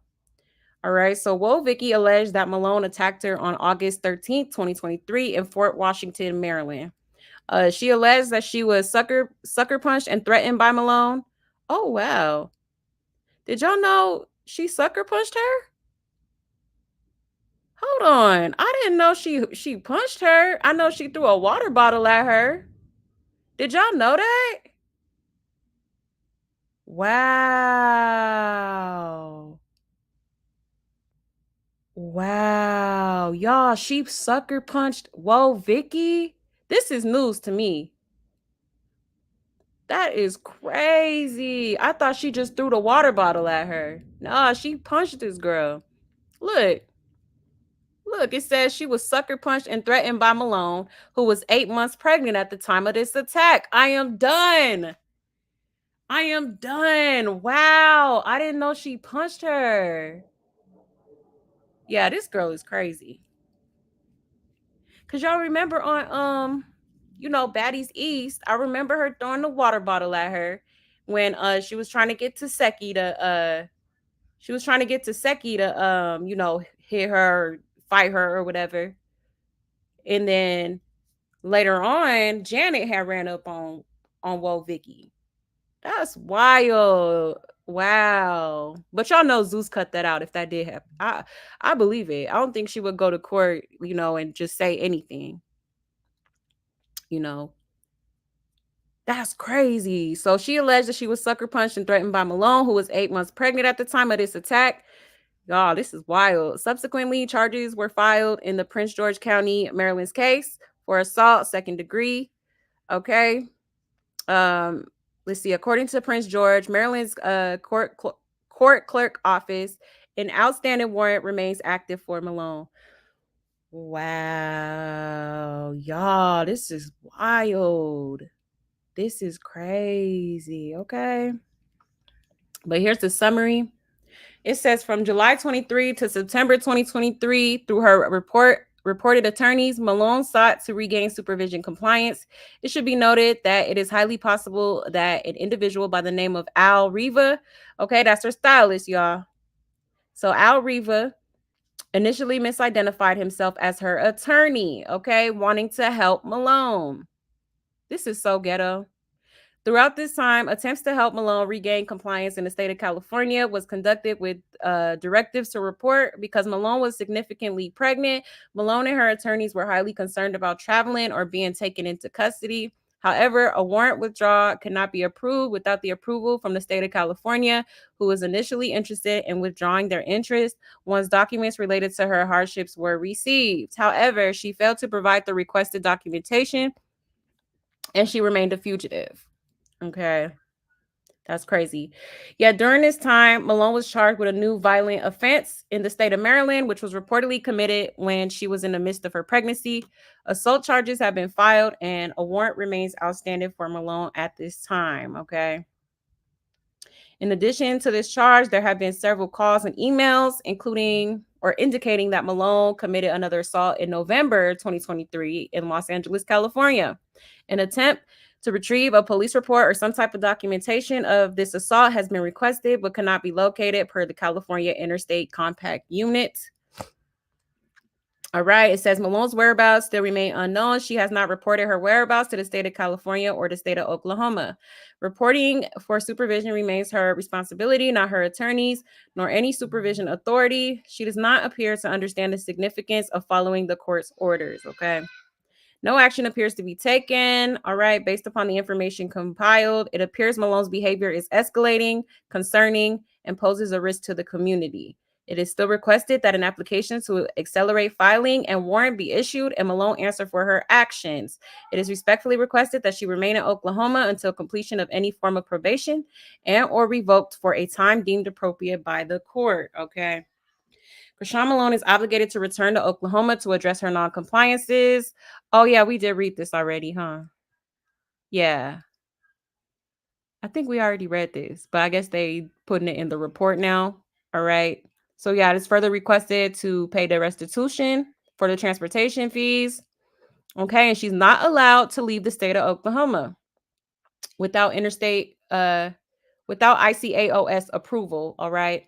All right. So Whoa Vicky alleged that Malone attacked her on August 13th, 2023 in Fort Washington, Maryland. She alleged that she was sucker punched and threatened by Malone. Oh, wow. Did y'all know she sucker punched her? Hold on. I didn't know she punched her. I know she threw a water bottle at her. Did y'all know that? Wow. Wow. Y'all, she sucker punched Whoa Vicky. This is news to me. That is crazy. I thought she just threw the water bottle at her. Nah, she punched this girl. Look, it says she was sucker punched and threatened by Malone, who was 8 months pregnant at the time of this attack. I am done. Wow. I didn't know she punched her. Yeah, this girl is crazy. Cause y'all remember on Baddies East, I remember her throwing the water bottle at her when she was trying to get to Seki to hit her, fight her or whatever. And then later on, Janet had ran up on Whoa Vicky. That's wild. Wow. But y'all know Zeus cut that out if that did happen. I believe it. I don't think she would go to court, and just say anything. That's crazy. So she alleged that she was sucker punched and threatened by Malone, who was 8 months pregnant at the time of this attack. Y'all, this is wild. Subsequently, charges were filed in the Prince George County, Maryland's case for assault, second degree. Okay. Let's see. According to Prince George, Maryland's court clerk office, an outstanding warrant remains active for Malone. Wow, y'all, this is wild. This is crazy. Okay. But here's the summary. It says from July 23 to September 2023, through her reported attorneys, Malone sought to regain supervision compliance. It should be noted that it is highly possible that an individual by the name of Al Riva, okay, that's her stylist, y'all. So Al Riva initially misidentified himself as her attorney, okay, wanting to help Malone. This is so ghetto. Throughout this time, attempts to help Malone regain compliance in the state of California was conducted with directives to report because Malone was significantly pregnant. Malone and her attorneys were highly concerned about traveling or being taken into custody. However, a warrant withdrawal cannot be approved without the approval from the state of California, who was initially interested in withdrawing their interest once documents related to her hardships were received. However, she failed to provide the requested documentation and she remained a fugitive. Okay. That's crazy. Yeah, during this time, Malone was charged with a new violent offense in the state of Maryland, which was reportedly committed when she was in the midst of her pregnancy. Assault charges have been filed and a warrant remains outstanding for Malone at this time. Okay. In addition to this charge, there have been several calls and emails, including or indicating that Malone committed another assault in November 2023 in Los Angeles, California. An attempt to retrieve a police report or some type of documentation of this assault has been requested, but cannot be located per the California Interstate Compact Unit. All right. It says Malone's whereabouts still remain unknown. She has not reported her whereabouts to the state of California or the state of Oklahoma. Reporting for supervision remains her responsibility, not her attorneys, nor any supervision authority. She does not appear to understand the significance of following the court's orders. Okay. No action appears to be taken. All right. Based upon the information compiled, it appears Malone's behavior is escalating, concerning, and poses a risk to the community. It is still requested that an application to accelerate filing and warrant be issued and Malone answer for her actions. It is respectfully requested that she remain in Oklahoma until completion of any form of probation and or revoked for a time deemed appropriate by the court. Okay. Chrisean Malone is obligated to return to Oklahoma to address her non-compliances. Oh, yeah, we did read this already, huh? Yeah. I think we already read this, but I guess they putting it in the report now. All right. So, yeah, it's further requested to pay the restitution for the transportation fees. Okay. And she's not allowed to leave the state of Oklahoma without without ICAOS approval. All right.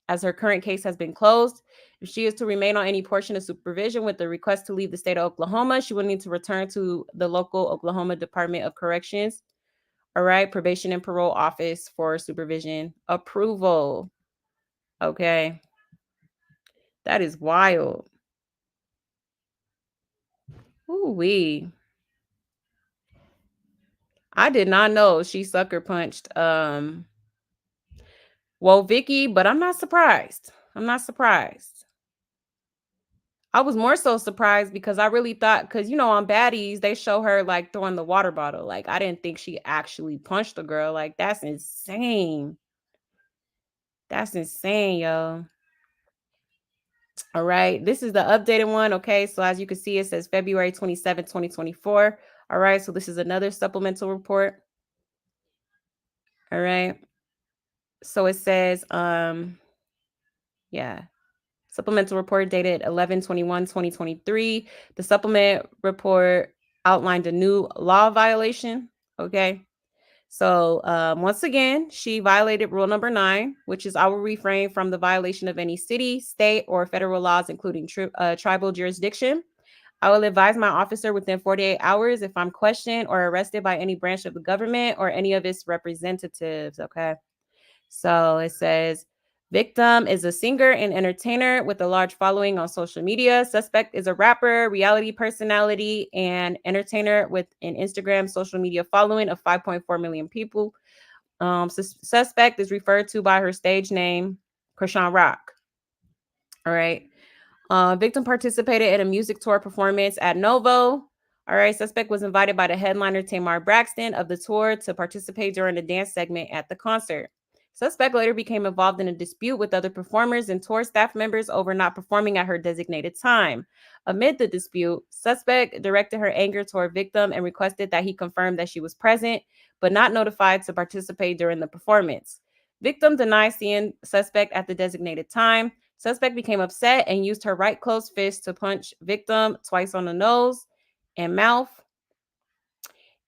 As her current case has been closed. If she is to remain on any portion of supervision with the request to leave the state of Oklahoma, she will need to return to the local Oklahoma Department of Corrections. All right. Probation and parole office for supervision approval. Okay. That is wild. Ooh-wee. I did not know she sucker punched Vicky, but I'm not surprised. I'm not surprised. I was more so surprised because I really thought, because on Baddies, they show her like throwing the water bottle. Like, I didn't think she actually punched the girl. Like, that's insane. That's insane, yo. All right. This is the updated one. Okay. So as you can see, it says February 27, 2024. All right. So this is another supplemental report. All right. So it says, yeah. Supplemental report dated 11/21/2023. The supplement report outlined a new law violation. Okay. So once again, she violated rule number 9, which is I will refrain from the violation of any city, state, or federal laws, including tribal jurisdiction. I will advise my officer within 48 hours if I'm questioned or arrested by any branch of the government or any of its representatives. Okay. So it says, victim is a singer and entertainer with a large following on social media. Suspect is a rapper, reality personality, and entertainer with an Instagram social media following of 5.4 million people. Suspect is referred to by her stage name, Chrisean Rock. All right. Victim participated in a music tour performance at Novo. All right. Suspect was invited by the headliner Tamar Braxton of the tour to participate during the dance segment at the concert. Suspect later became involved in a dispute with other performers and tour staff members over not performing at her designated time. Amid the dispute, suspect directed her anger toward victim and requested that he confirm that she was present, but not notified to participate during the performance. Victim denied seeing suspect at the designated time. Suspect became upset and used her right closed fist to punch victim twice on the nose and mouth,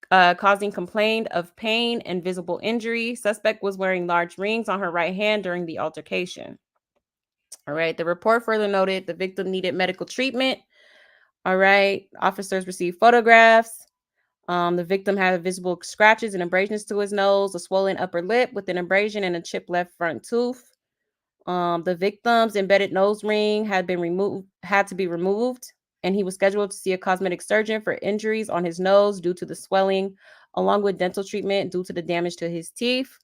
causing complaint of pain and visible injury. Suspect was wearing large rings on her right hand during the altercation. All right. The report further noted the victim needed medical treatment. All right. Officers received photographs. The victim had visible scratches and abrasions to his nose, a swollen upper lip with an abrasion, and a chipped left front tooth. The victim's embedded nose ring had to be removed, and he was scheduled to see a cosmetic surgeon for injuries on his nose due to the swelling, along with dental treatment due to the damage to his teeth.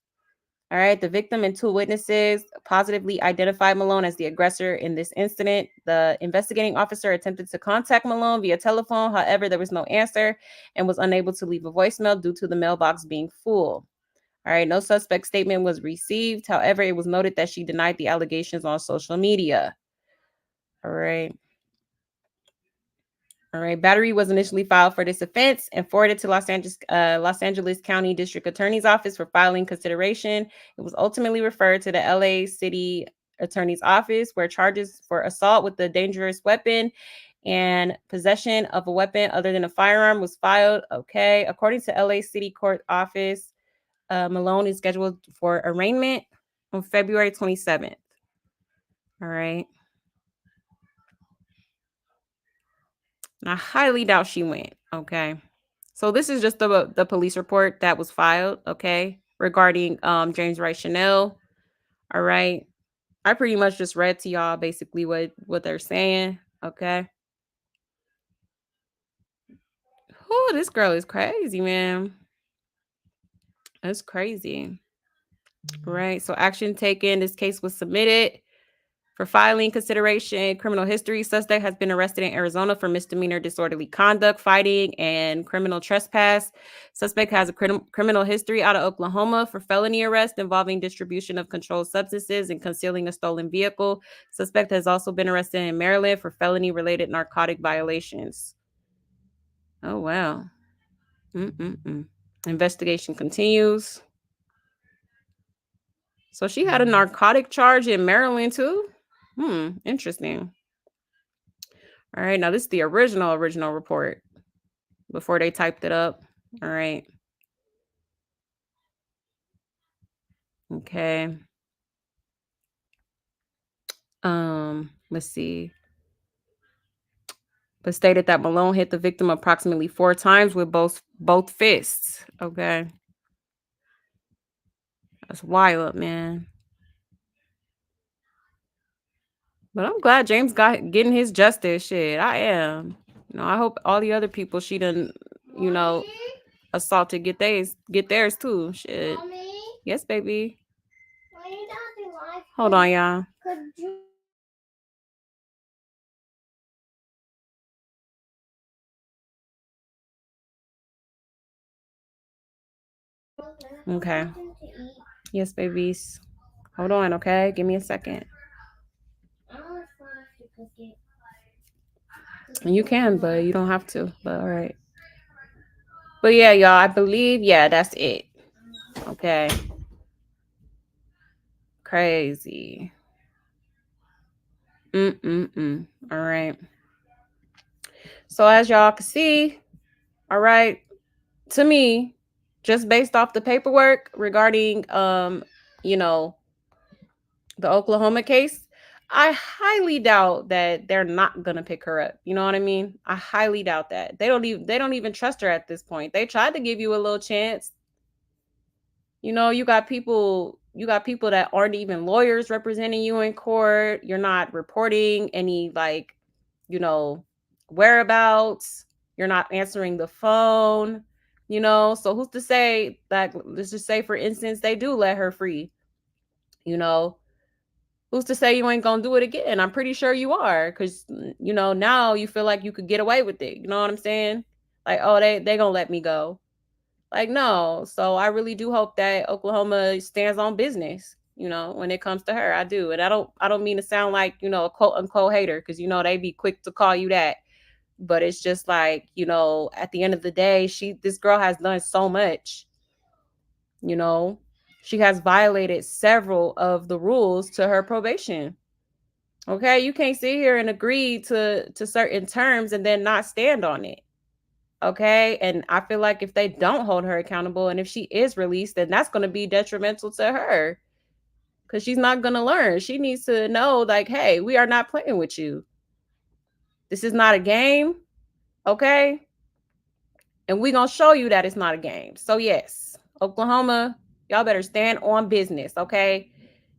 All right, the victim and two witnesses positively identified Malone as the aggressor in this incident. The investigating officer attempted to contact Malone via telephone. However, there was no answer and was unable to leave a voicemail due to the mailbox being full. All right, no suspect statement was received. However, it was noted that she denied the allegations on social media. All right. All right. Battery was initially filed for this offense and forwarded to Los Angeles County District Attorney's Office for filing consideration. It was ultimately referred to the LA City Attorney's Office, where charges for assault with a dangerous weapon and possession of a weapon other than a firearm was filed. Okay. According to LA City Court Office, Malone is scheduled for arraignment on February 27th. All right. And I highly doubt she went. Okay. So this is just the police report that was filed. Okay. Regarding James Wright Chanel. All right. I pretty much just read to y'all basically what they're saying. Okay. Oh, this girl is crazy, man. That's crazy. Right. So action taken. This case was submitted for filing consideration. Criminal history. Suspect has been arrested in Arizona for misdemeanor disorderly conduct, fighting, and criminal trespass. Suspect has a criminal history out of Oklahoma for felony arrest involving distribution of controlled substances and concealing a stolen vehicle. Suspect has also been arrested in Maryland for felony-related narcotic violations. Oh, wow. Investigation continues. So she had a narcotic charge in Maryland too? Interesting. All right, now this is the original report before they typed it up. All right. Okay. Let's see. But stated that Malone hit the victim approximately 4 times with both fists. Okay. That's wild, man. But I'm glad James getting his justice. Shit, I am. I hope all the other people she done, assaulted get theirs too. Shit. Mommy? Yes, baby. Why you talking like Hold on, y'all. Could you? Okay. Yes, babies. Hold on, okay? Give me a second. You can, but you don't have to. But all right. But yeah, y'all, I believe, that's it. Okay. Crazy. All right. So as y'all can see, all right, to me, just based off the paperwork regarding the Oklahoma case, I highly doubt that they're not gonna pick her up. You know what I mean? I highly doubt that. They don't even trust her at this point. They tried to give you a little chance. You know, you got people that aren't even lawyers representing you in court. You're not reporting any like, you know, whereabouts. You're not answering the phone, you know. So who's to say that, let's just say for instance they do let her free, you know. Who's to say you ain't gonna do it again? I'm pretty sure you are, because you know now you feel like you could get away with it. You know what I'm saying? Like, oh, they gonna let me go. Like, no. So I really do hope that Oklahoma stands on business, you know, when it comes to her. I do. And I don't mean to sound like, you know, a quote unquote hater, because you know they be quick to call you that. But it's just like, you know, at the end of the day, this girl has done so much, you know. She has violated several of the rules to her probation. Okay, you can't sit here and agree to certain terms and then not stand on it. Okay, and I feel like if they don't hold her accountable and if she is released, then that's going to be detrimental to her, because she's not going to learn. She needs to know, like, hey, we are not playing with you. This is not a game. Okay, and we're going to show you that it's not a game. So yes, Oklahoma, y'all better stand on business. Okay,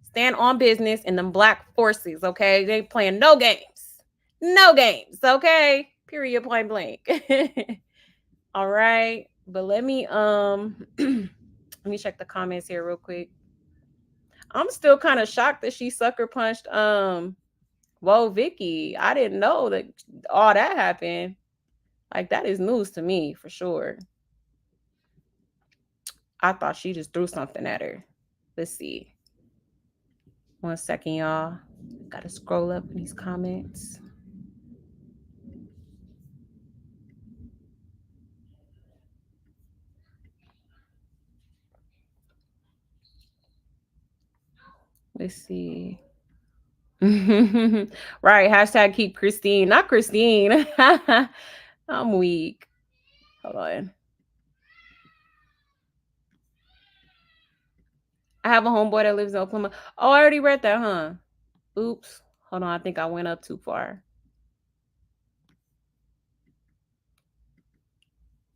stand on business in them black forces. Okay, they ain't playing no games. Okay, period, point blank. All right, but let me let me check the comments here real quick. I'm still kind of shocked that she sucker punched Whoa Vicky. I didn't know that all that happened. Like, that is news to me for sure. I thought she just threw something at her. Let's see. 1 second, y'all. Gotta scroll up in these comments. Let's see. Right. Hashtag keep Christine. Not Christine. I'm weak. Hold on. I have a homeboy that lives in Oklahoma. Oh, I already read that, huh? Oops. Hold on. I think I went up too far.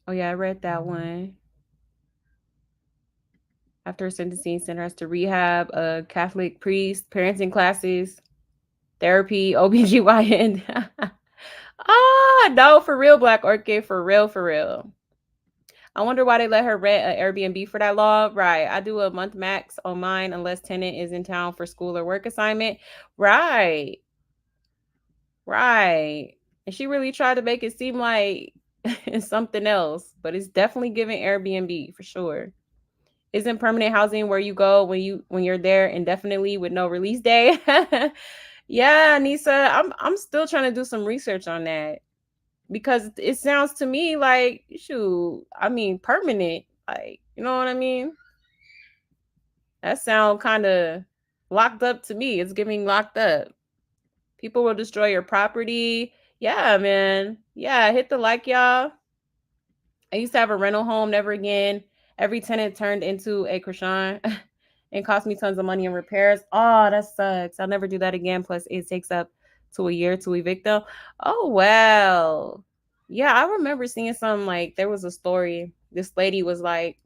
Oh, yeah, I read that one. After sentencing, sent her to rehab, a Catholic priest, parenting classes, therapy, OBGYN. No, for real, Black Orchid. For real, for real. I wonder why they let her rent an Airbnb for that long. Right. I do a month max on mine unless tenant is in town for school or work assignment. Right. Right. And she really tried to make it seem like it's something else, but it's definitely giving Airbnb for sure. Isn't permanent housing where you go when you're there indefinitely with no release day? Yeah, Nisa, I'm still trying to do some research on that, because it sounds to me like, shoot, I mean, permanent, like, you know what I mean? That sound kind of locked up to me. It's giving locked up. People will destroy your property. Yeah, man. Yeah, hit the like, y'all. I used to have a rental home, never again. Every tenant turned into a Chrisean and cost me tons of money in repairs. Oh, that sucks. I'll never do that again. Plus, it takes up to a year to evict them. Oh, wow. Yeah, I remember seeing something like, there was a story. This lady was like,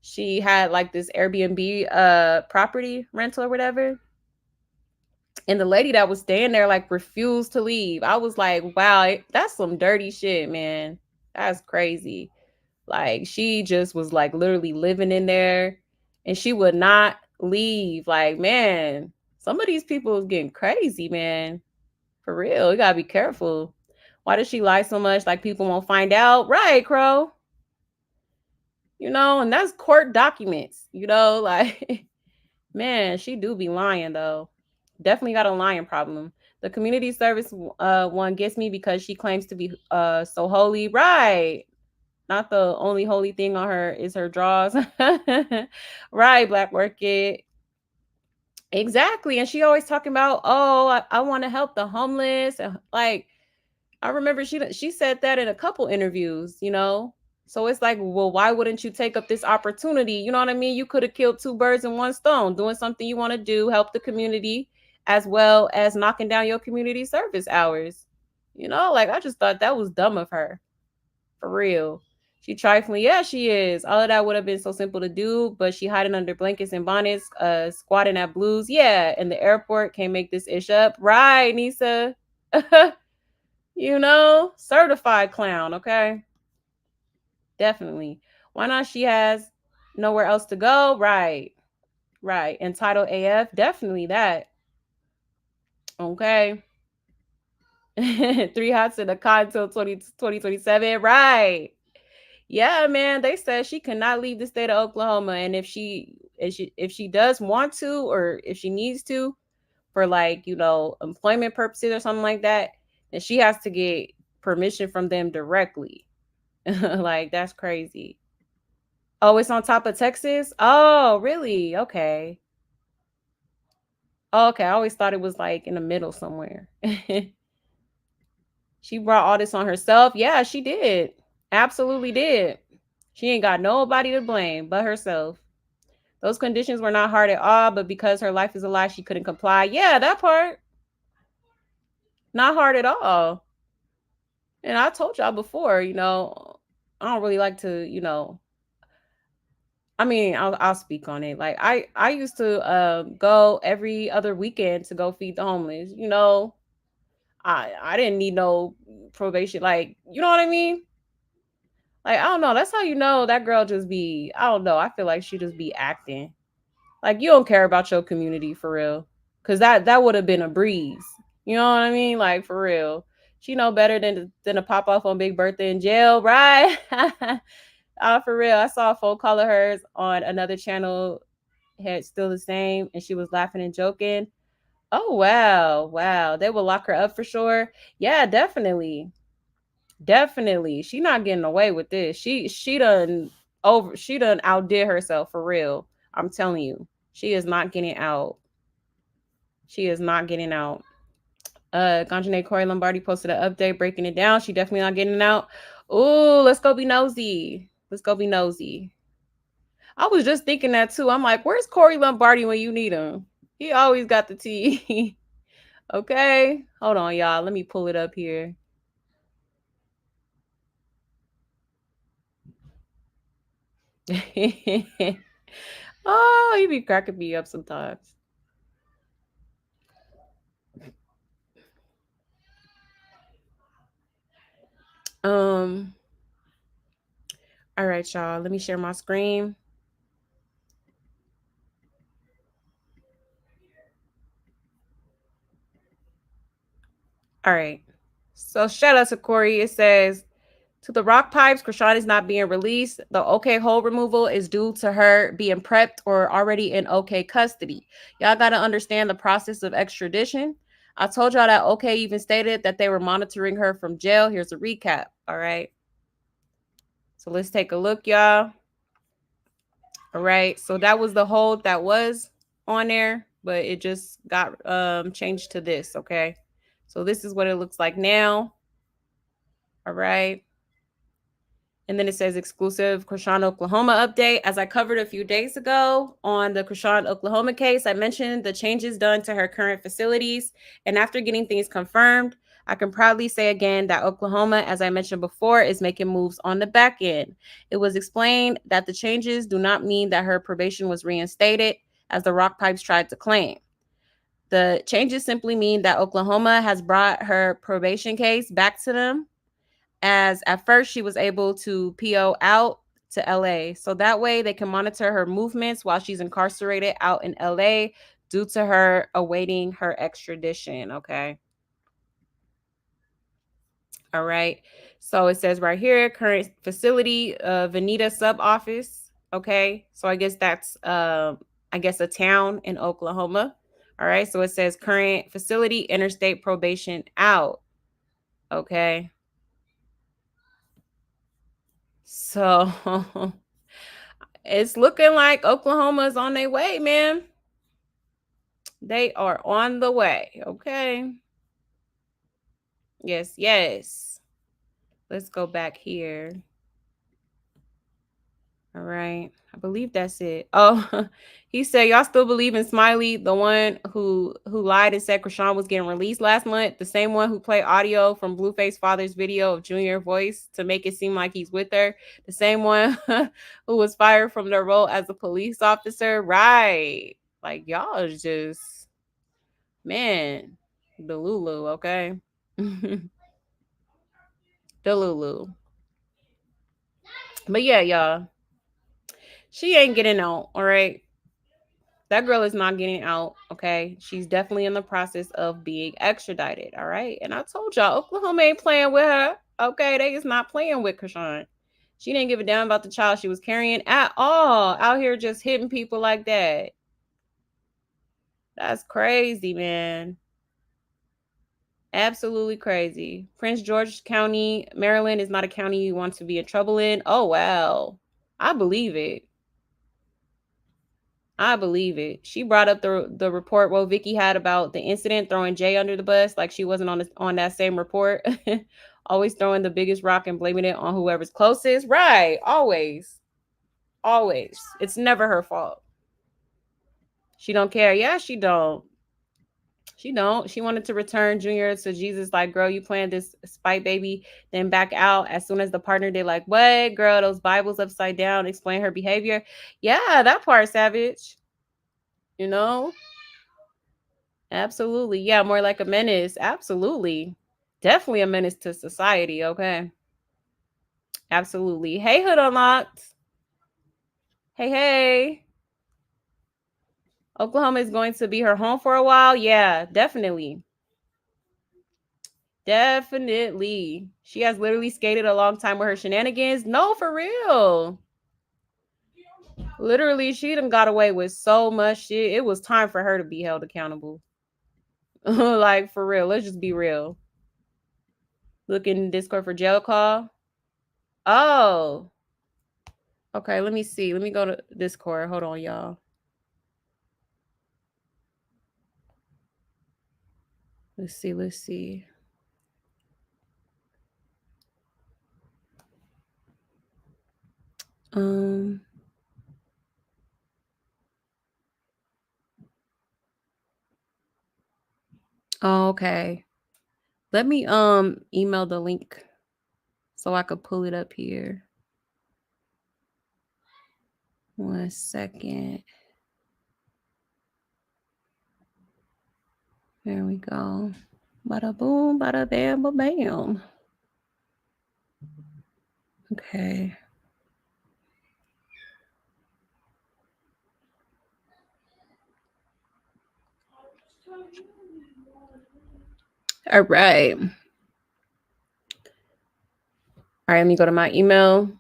she had like this Airbnb property rental or whatever. And the lady that was staying there like refused to leave. I was like, wow, that's some dirty shit, man. That's crazy. Like, she just was like literally living in there and she would not leave. Like, man, some of these people is getting crazy, man. For real. You gotta be careful. Why does she lie so much? Like, people won't find out. Right, Crow. You know, and that's court documents, you know, like, man, she do be lying though. Definitely got a lying problem. The community service one gets me because she claims to be so holy. Right. Not the only holy thing on her is her draws. Right, Black Orchid. Exactly. And she always talking about, oh, I want to help the homeless. Like, I remember she said that in a couple interviews, you know. So it's like, well, why wouldn't you take up this opportunity? You know what I mean? You could have killed two birds in one stone, doing something you want to do, help the community, as well as knocking down your community service hours. You know, like I just thought that was dumb of her. For real. She trifling. Yeah, she is. All of that would have been so simple to do, but she hiding under blankets and bonnets, squatting at blues. Yeah, in the airport, can't make this ish up. Right, Nisa. You know, certified clown, okay? Definitely. Why not? She has nowhere else to go. Right. Right. Entitled AF. Definitely that. Okay. 3 hots in a cot until 2027. Right. Yeah, man. They said she cannot leave the state of Oklahoma. And if she does want to, or if she needs to, for like, you know, employment purposes or something like that, then she has to get permission from them directly. Like, that's crazy. Oh, it's on top of Texas? Oh, really? Okay. Oh, okay. I always thought it was like in the middle somewhere. She brought all this on herself. Yeah, she did. Absolutely did. She ain't got nobody to blame but herself. Those conditions were not hard at all, but because her life is a lie, she couldn't comply. Yeah, that part. Not hard at all. And I told y'all before, you know, I don't really like to, you know, I mean, I'll speak on it. Like I used to go every other weekend to go feed the homeless. You know, I didn't need no probation. Like, you know what I mean? Like, I don't know. That's how you know that girl just be, I don't know. I feel like she just be acting. Like, you don't care about your community for real. Cause that would have been a breeze. You know what I mean? Like, for real. She know better than to pop off on Big Birthday in jail, right? For real. I saw a phone call of hers on another channel, had still the same, and she was laughing and joking. Oh wow, wow. They will lock her up for sure. Yeah, definitely. Definitely. She not getting away with this. She done outdid herself for real. I'm telling you. She is not getting out. She is not getting out. Ganjane Corey Lombardi posted an update breaking it down. She definitely not getting out. Ooh, let's go be nosy. Let's go be nosy. I was just thinking that too. I'm like, where's Corey Lombardi when you need him? He always got the tea. Okay. Hold on, y'all. Let me pull it up here. Oh, he be cracking me up sometimes. All right, y'all. Let me share my screen. All right. So shout out to Corey. It says, to the rock pipes, Chrisean is not being released. The OK hold removal is due to her being prepped or already in OK custody. Y'all got to understand the process of extradition. I told y'all that OK even stated that they were monitoring her from jail. Here's a recap. All right. So let's take a look, y'all. All right. So that was the hold that was on there, but it just got changed to this. Okay. So this is what it looks like now. All right. And then it says exclusive Chrisean, Oklahoma update. As I covered a few days ago on the Chrisean, Oklahoma case, I mentioned the changes done to her current facilities. And after getting things confirmed, I can proudly say again that Oklahoma, as I mentioned before, is making moves on the back end. It was explained that the changes do not mean that her probation was reinstated, as the Rock Pipes tried to claim. The changes simply mean that Oklahoma has brought her probation case back to them, as at first she was able to PO out to LA. So that way they can monitor her movements while she's incarcerated out in LA due to her awaiting her extradition. Okay. All right. So it says right here, current facility, Veneta sub office. Okay. So I guess that's a town in Oklahoma. All right. So it says current facility, interstate probation out. Okay. So it's looking like Oklahoma's on their way, man. They are on the way. Okay. Yes, yes. Let's go back here. All right. I believe that's it. Oh, he said y'all still believe in Smiley, the one who lied and said Chrisean was getting released last month, the same one who played audio from Blueface father's video of Junior voice to make it seem like he's with her, the same one who was fired from their role as a police officer. Right. Like y'all is just, man, the Lulu, okay? The Lulu. But yeah, y'all. She ain't getting out, all right? That girl is not getting out, okay? She's definitely in the process of being extradited, all right? And I told y'all, Oklahoma ain't playing with her, okay? They is not playing with Chrisean. She didn't give a damn about the child she was carrying at all. Out here just hitting people like that. That's crazy, man. Absolutely crazy. Prince George County, Maryland is not a county you want to be in trouble in. Oh, wow. I believe it. I believe it. She brought up the report Vicky had about the incident throwing Jay under the bus, like she wasn't on that same report. Always throwing the biggest rock and blaming it on whoever's closest. Right. Always. Always. It's never her fault. She don't care. Yeah, she don't. She don't. She wanted to return Junior to Jesus. Like, girl, you playing this spite baby, then back out as soon as the partner did. Like, what, girl? Those Bibles upside down. Explain her behavior. Yeah, that part, savage. You know. Absolutely. Yeah, more like a menace. Absolutely. Definitely a menace to society. Okay. Absolutely. Hey, Hood Unlocked. Hey, hey. Oklahoma is going to be her home for a while. Yeah, definitely. Definitely. She has literally skated a long time with her shenanigans. No, for real. Literally, she done got away with so much shit. It was time for her to be held accountable. Like, for real. Let's just be real. Look in Discord for jail call. Oh. Okay, let me see. Let me go to Discord. Hold on, y'all. Let's see. Let's see. Okay. Let me email the link so I could pull it up here. 1 second. There we go. Bada boom, bada bam, ba bam. Okay. All right. All right, let me go to my email.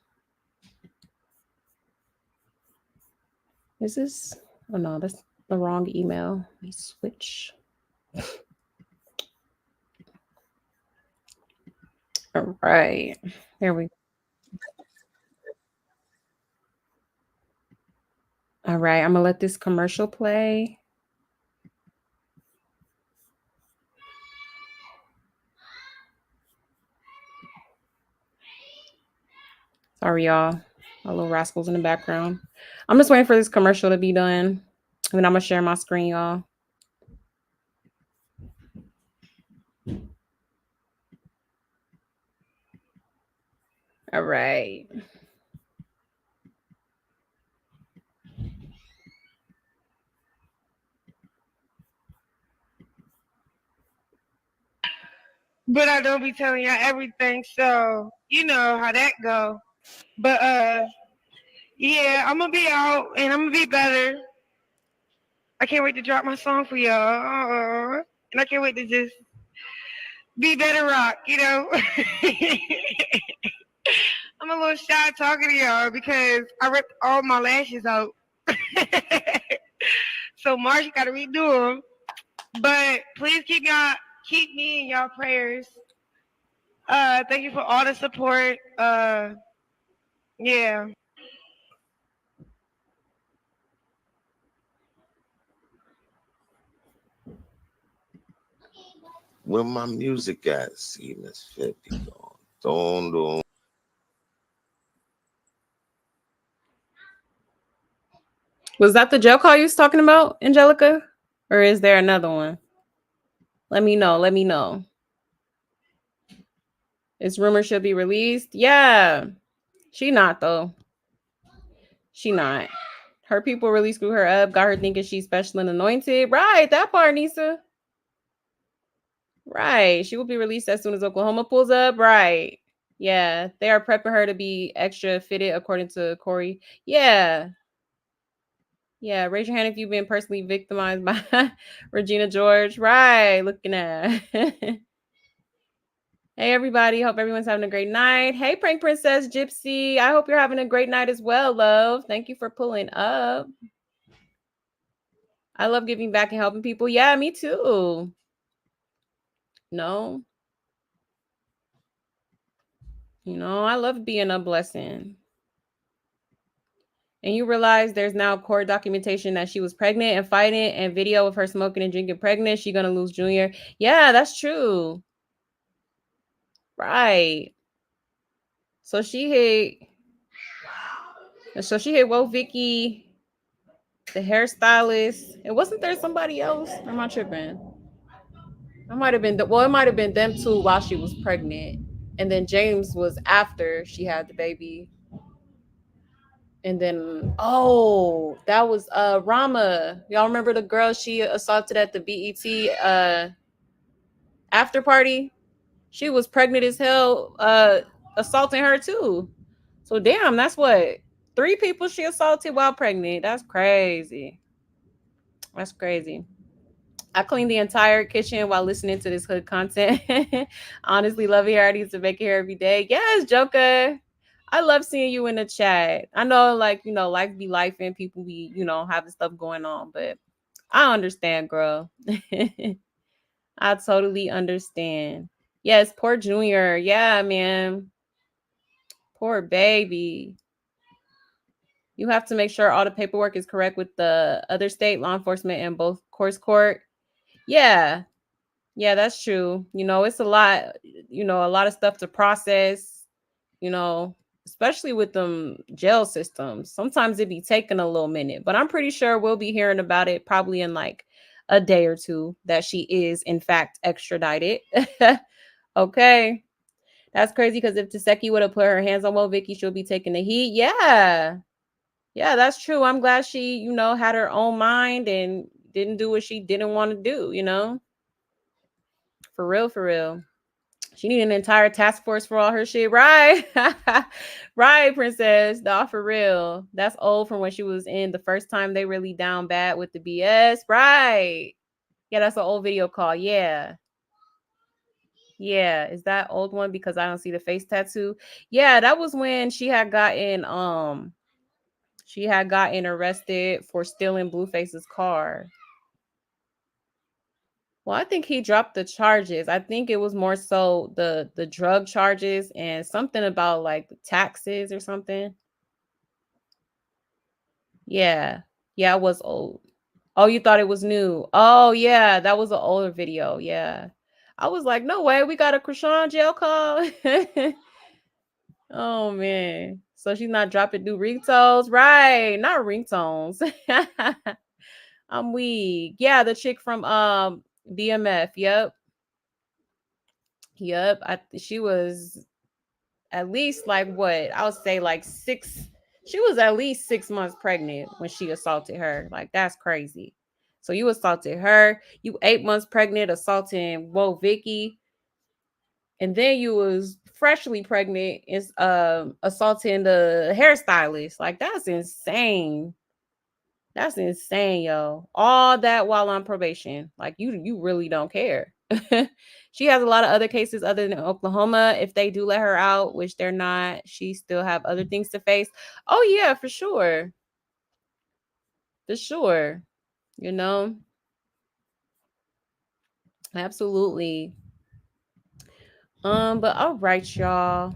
Is this? Oh no, that's the wrong email. Let me switch. All right. There we go. All right, I'm gonna let this commercial play. Sorry, y'all. My little rascals in the background. I'm just waiting for this commercial to be done. And then I'm gonna share my screen, y'all. All right. But I don't be telling y'all everything, so you know how that go. But yeah, I'm gonna be out and I'm gonna be better. I can't wait to drop my song for y'all, and I can't wait to just be better rock. You know, I'm a little shy talking to y'all because I ripped all my lashes out, so Marsh got to redo them. But please keep me in y'all prayers. Thank you for all the support. Yeah. Where my music at? See Miss 50 going. Don't. Was that the jail call you was talking about, Angelica? Or is there another one? Let me know. Let me know. Is rumor she'll be released? Yeah. She not, though. She not. Her people really screw her up, got her thinking she's special and anointed. Right, that part, Nisa. Right. She will be released as soon as Oklahoma pulls up. Right. Yeah. They are prepping her to be extra fitted, according to Corey. Yeah. Yeah. Raise your hand if you've been personally victimized by Regina George. Right. Looking at. Hey, everybody. Hope everyone's having a great night. Hey, Prank Princess Gypsy. I hope you're having a great night as well, love. Thank you for pulling up. I love giving back and helping people. Yeah, me too. No. You know, I love being a blessing. And you realize there's now court documentation that she was pregnant and fighting, and video of her smoking and drinking pregnant. She's going to lose Junior. Yeah, that's true. Right. So she hit Whoa Vicky, the hairstylist. And wasn't there somebody else? Or am I tripping? It might have been it might have been them too while she was pregnant. And then James was after she had the baby. And then that was Rama. Y'all remember the girl she assaulted at the BET after party? She was pregnant as hell, assaulting her too. So damn, that's what, 3 people she assaulted while pregnant. That's crazy. That's crazy. I cleaned the entire kitchen while listening to this hood content. Honestly, love your ideas to make it here every day. Yes, Joker. I love seeing you in the chat. I know, like, you know, life be life and people be, you know, having stuff going on, but I understand, girl. I totally understand. Yes, poor Junior. Yeah, man. Poor baby. You have to make sure all the paperwork is correct with the other state law enforcement and both court. Yeah. Yeah, that's true. You know, it's a lot, you know, a lot of stuff to process, you know, especially with them jail systems. Sometimes it be taking a little minute, but I'm pretty sure we'll be hearing about it probably in like a day or two that she is in fact extradited. Okay. That's crazy because if Taseki would have put her hands on Vicky, she'll be taking the heat. Yeah. Yeah, that's true. I'm glad she, you know, had her own mind and didn't do what she didn't want to do, you know? For real, for real. She needed an entire task force for all her shit. Right. Right, Princess. No, for real. That's old from when she was in the first time they really down bad with the BS. Right. Yeah, that's an old video call. Yeah. Yeah. Is that old one? Because I don't see the face tattoo. Yeah, that was when she had gotten arrested for stealing Blueface's car. Well, I think he dropped the charges. I think it was more so the drug charges and something about like the taxes or something. Yeah. Yeah, it was old. Oh, you thought it was new. Oh, yeah, that was an older video. Yeah. I was like, no way, we got a Chrisean jail call. Oh man. So she's not dropping new ringtones. Right. Not ringtones. I'm weak. Yeah, the chick from BMF. Yep. She was at least like what? I would say like 6. She was at least 6 months pregnant when she assaulted her. Like that's crazy. So you assaulted her. You 8 months pregnant assaulting Vicky. And then you was freshly pregnant is assaulting the hairstylist. Like that's insane. That's insane, yo. All that while on probation. Like you really don't care. She has a lot of other cases other than Oklahoma. If they do let her out, which they're not, she still have other things to face. Oh yeah, for sure. For sure. You know? Absolutely. But all right, y'all.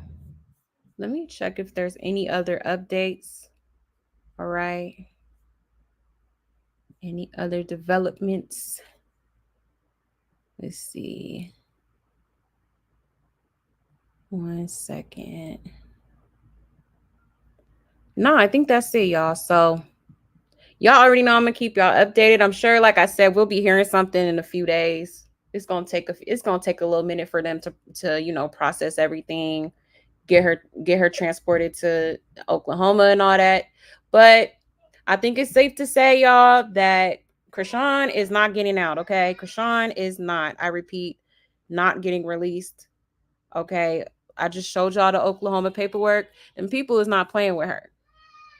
Let me check if there's any other updates. All right. Any other developments? Let's see. 1 second. No, I think that's it, y'all. So, Y'all already know I'm gonna keep y'all updated. I'm sure, like I said, we'll be hearing something in a few days. It's gonna take a little minute for them to process everything, get her transported to Oklahoma and all that. But I think it's safe to say, y'all, that Chrisean is not getting out. Okay, Chrisean is not. I repeat, not getting released. Okay, I just showed y'all the Oklahoma paperwork, and people is not playing with her.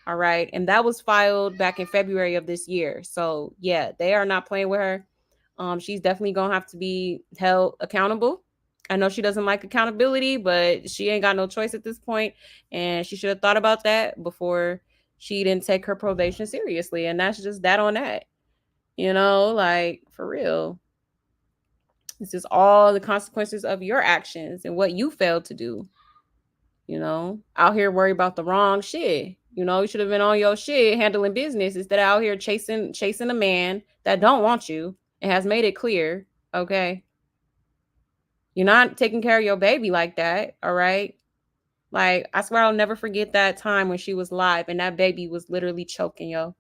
All right. And that was filed back in February of this year. So yeah, they are not playing with her. She's definitely gonna have to be held accountable. I know she doesn't like accountability, but she ain't got no choice at this point, and she should have thought about that before she didn't take her probation seriously. And that's just that on that. Like for real. This is all the consequences of your actions and what you failed to do. Out here worry about the wrong shit. You should have been on your shit handling business instead of out here chasing a man that don't want you and has made it clear. Okay. You're not taking care of your baby like that. All right. Like, I swear I'll never forget that time when she was live and that baby was literally choking, yo.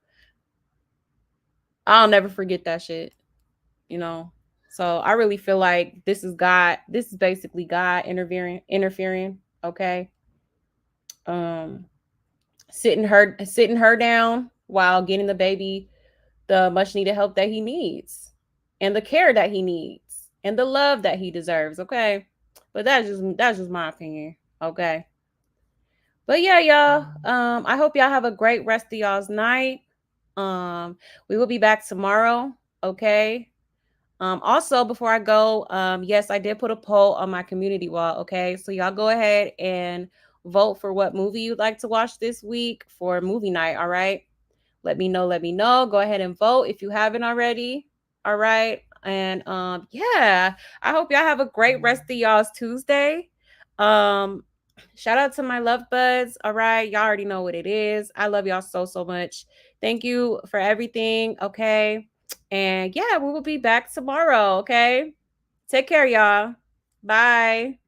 I'll never forget that shit. So I really feel like this is God. This is basically God interfering. Okay. Sitting her down while getting the baby the much needed help that he needs and the care that he needs and the love that he deserves. Okay. But that's just my opinion. Okay. But yeah, y'all. I hope y'all have a great rest of y'all's night. We will be back tomorrow. Okay. Also, before I go, yes, I did put a poll on my community wall. Okay. So y'all go ahead and vote for what movie you'd like to watch this week for movie night. All right. Let me know. Go ahead and vote if you haven't already. All right. And yeah, I hope y'all have a great rest of y'all's Tuesday. Shout out to my love buds. All right. Y'all already know what it is. I love y'all so much. Thank you for everything. Okay. And yeah, we will be back tomorrow. Okay. Take care, y'all. Bye.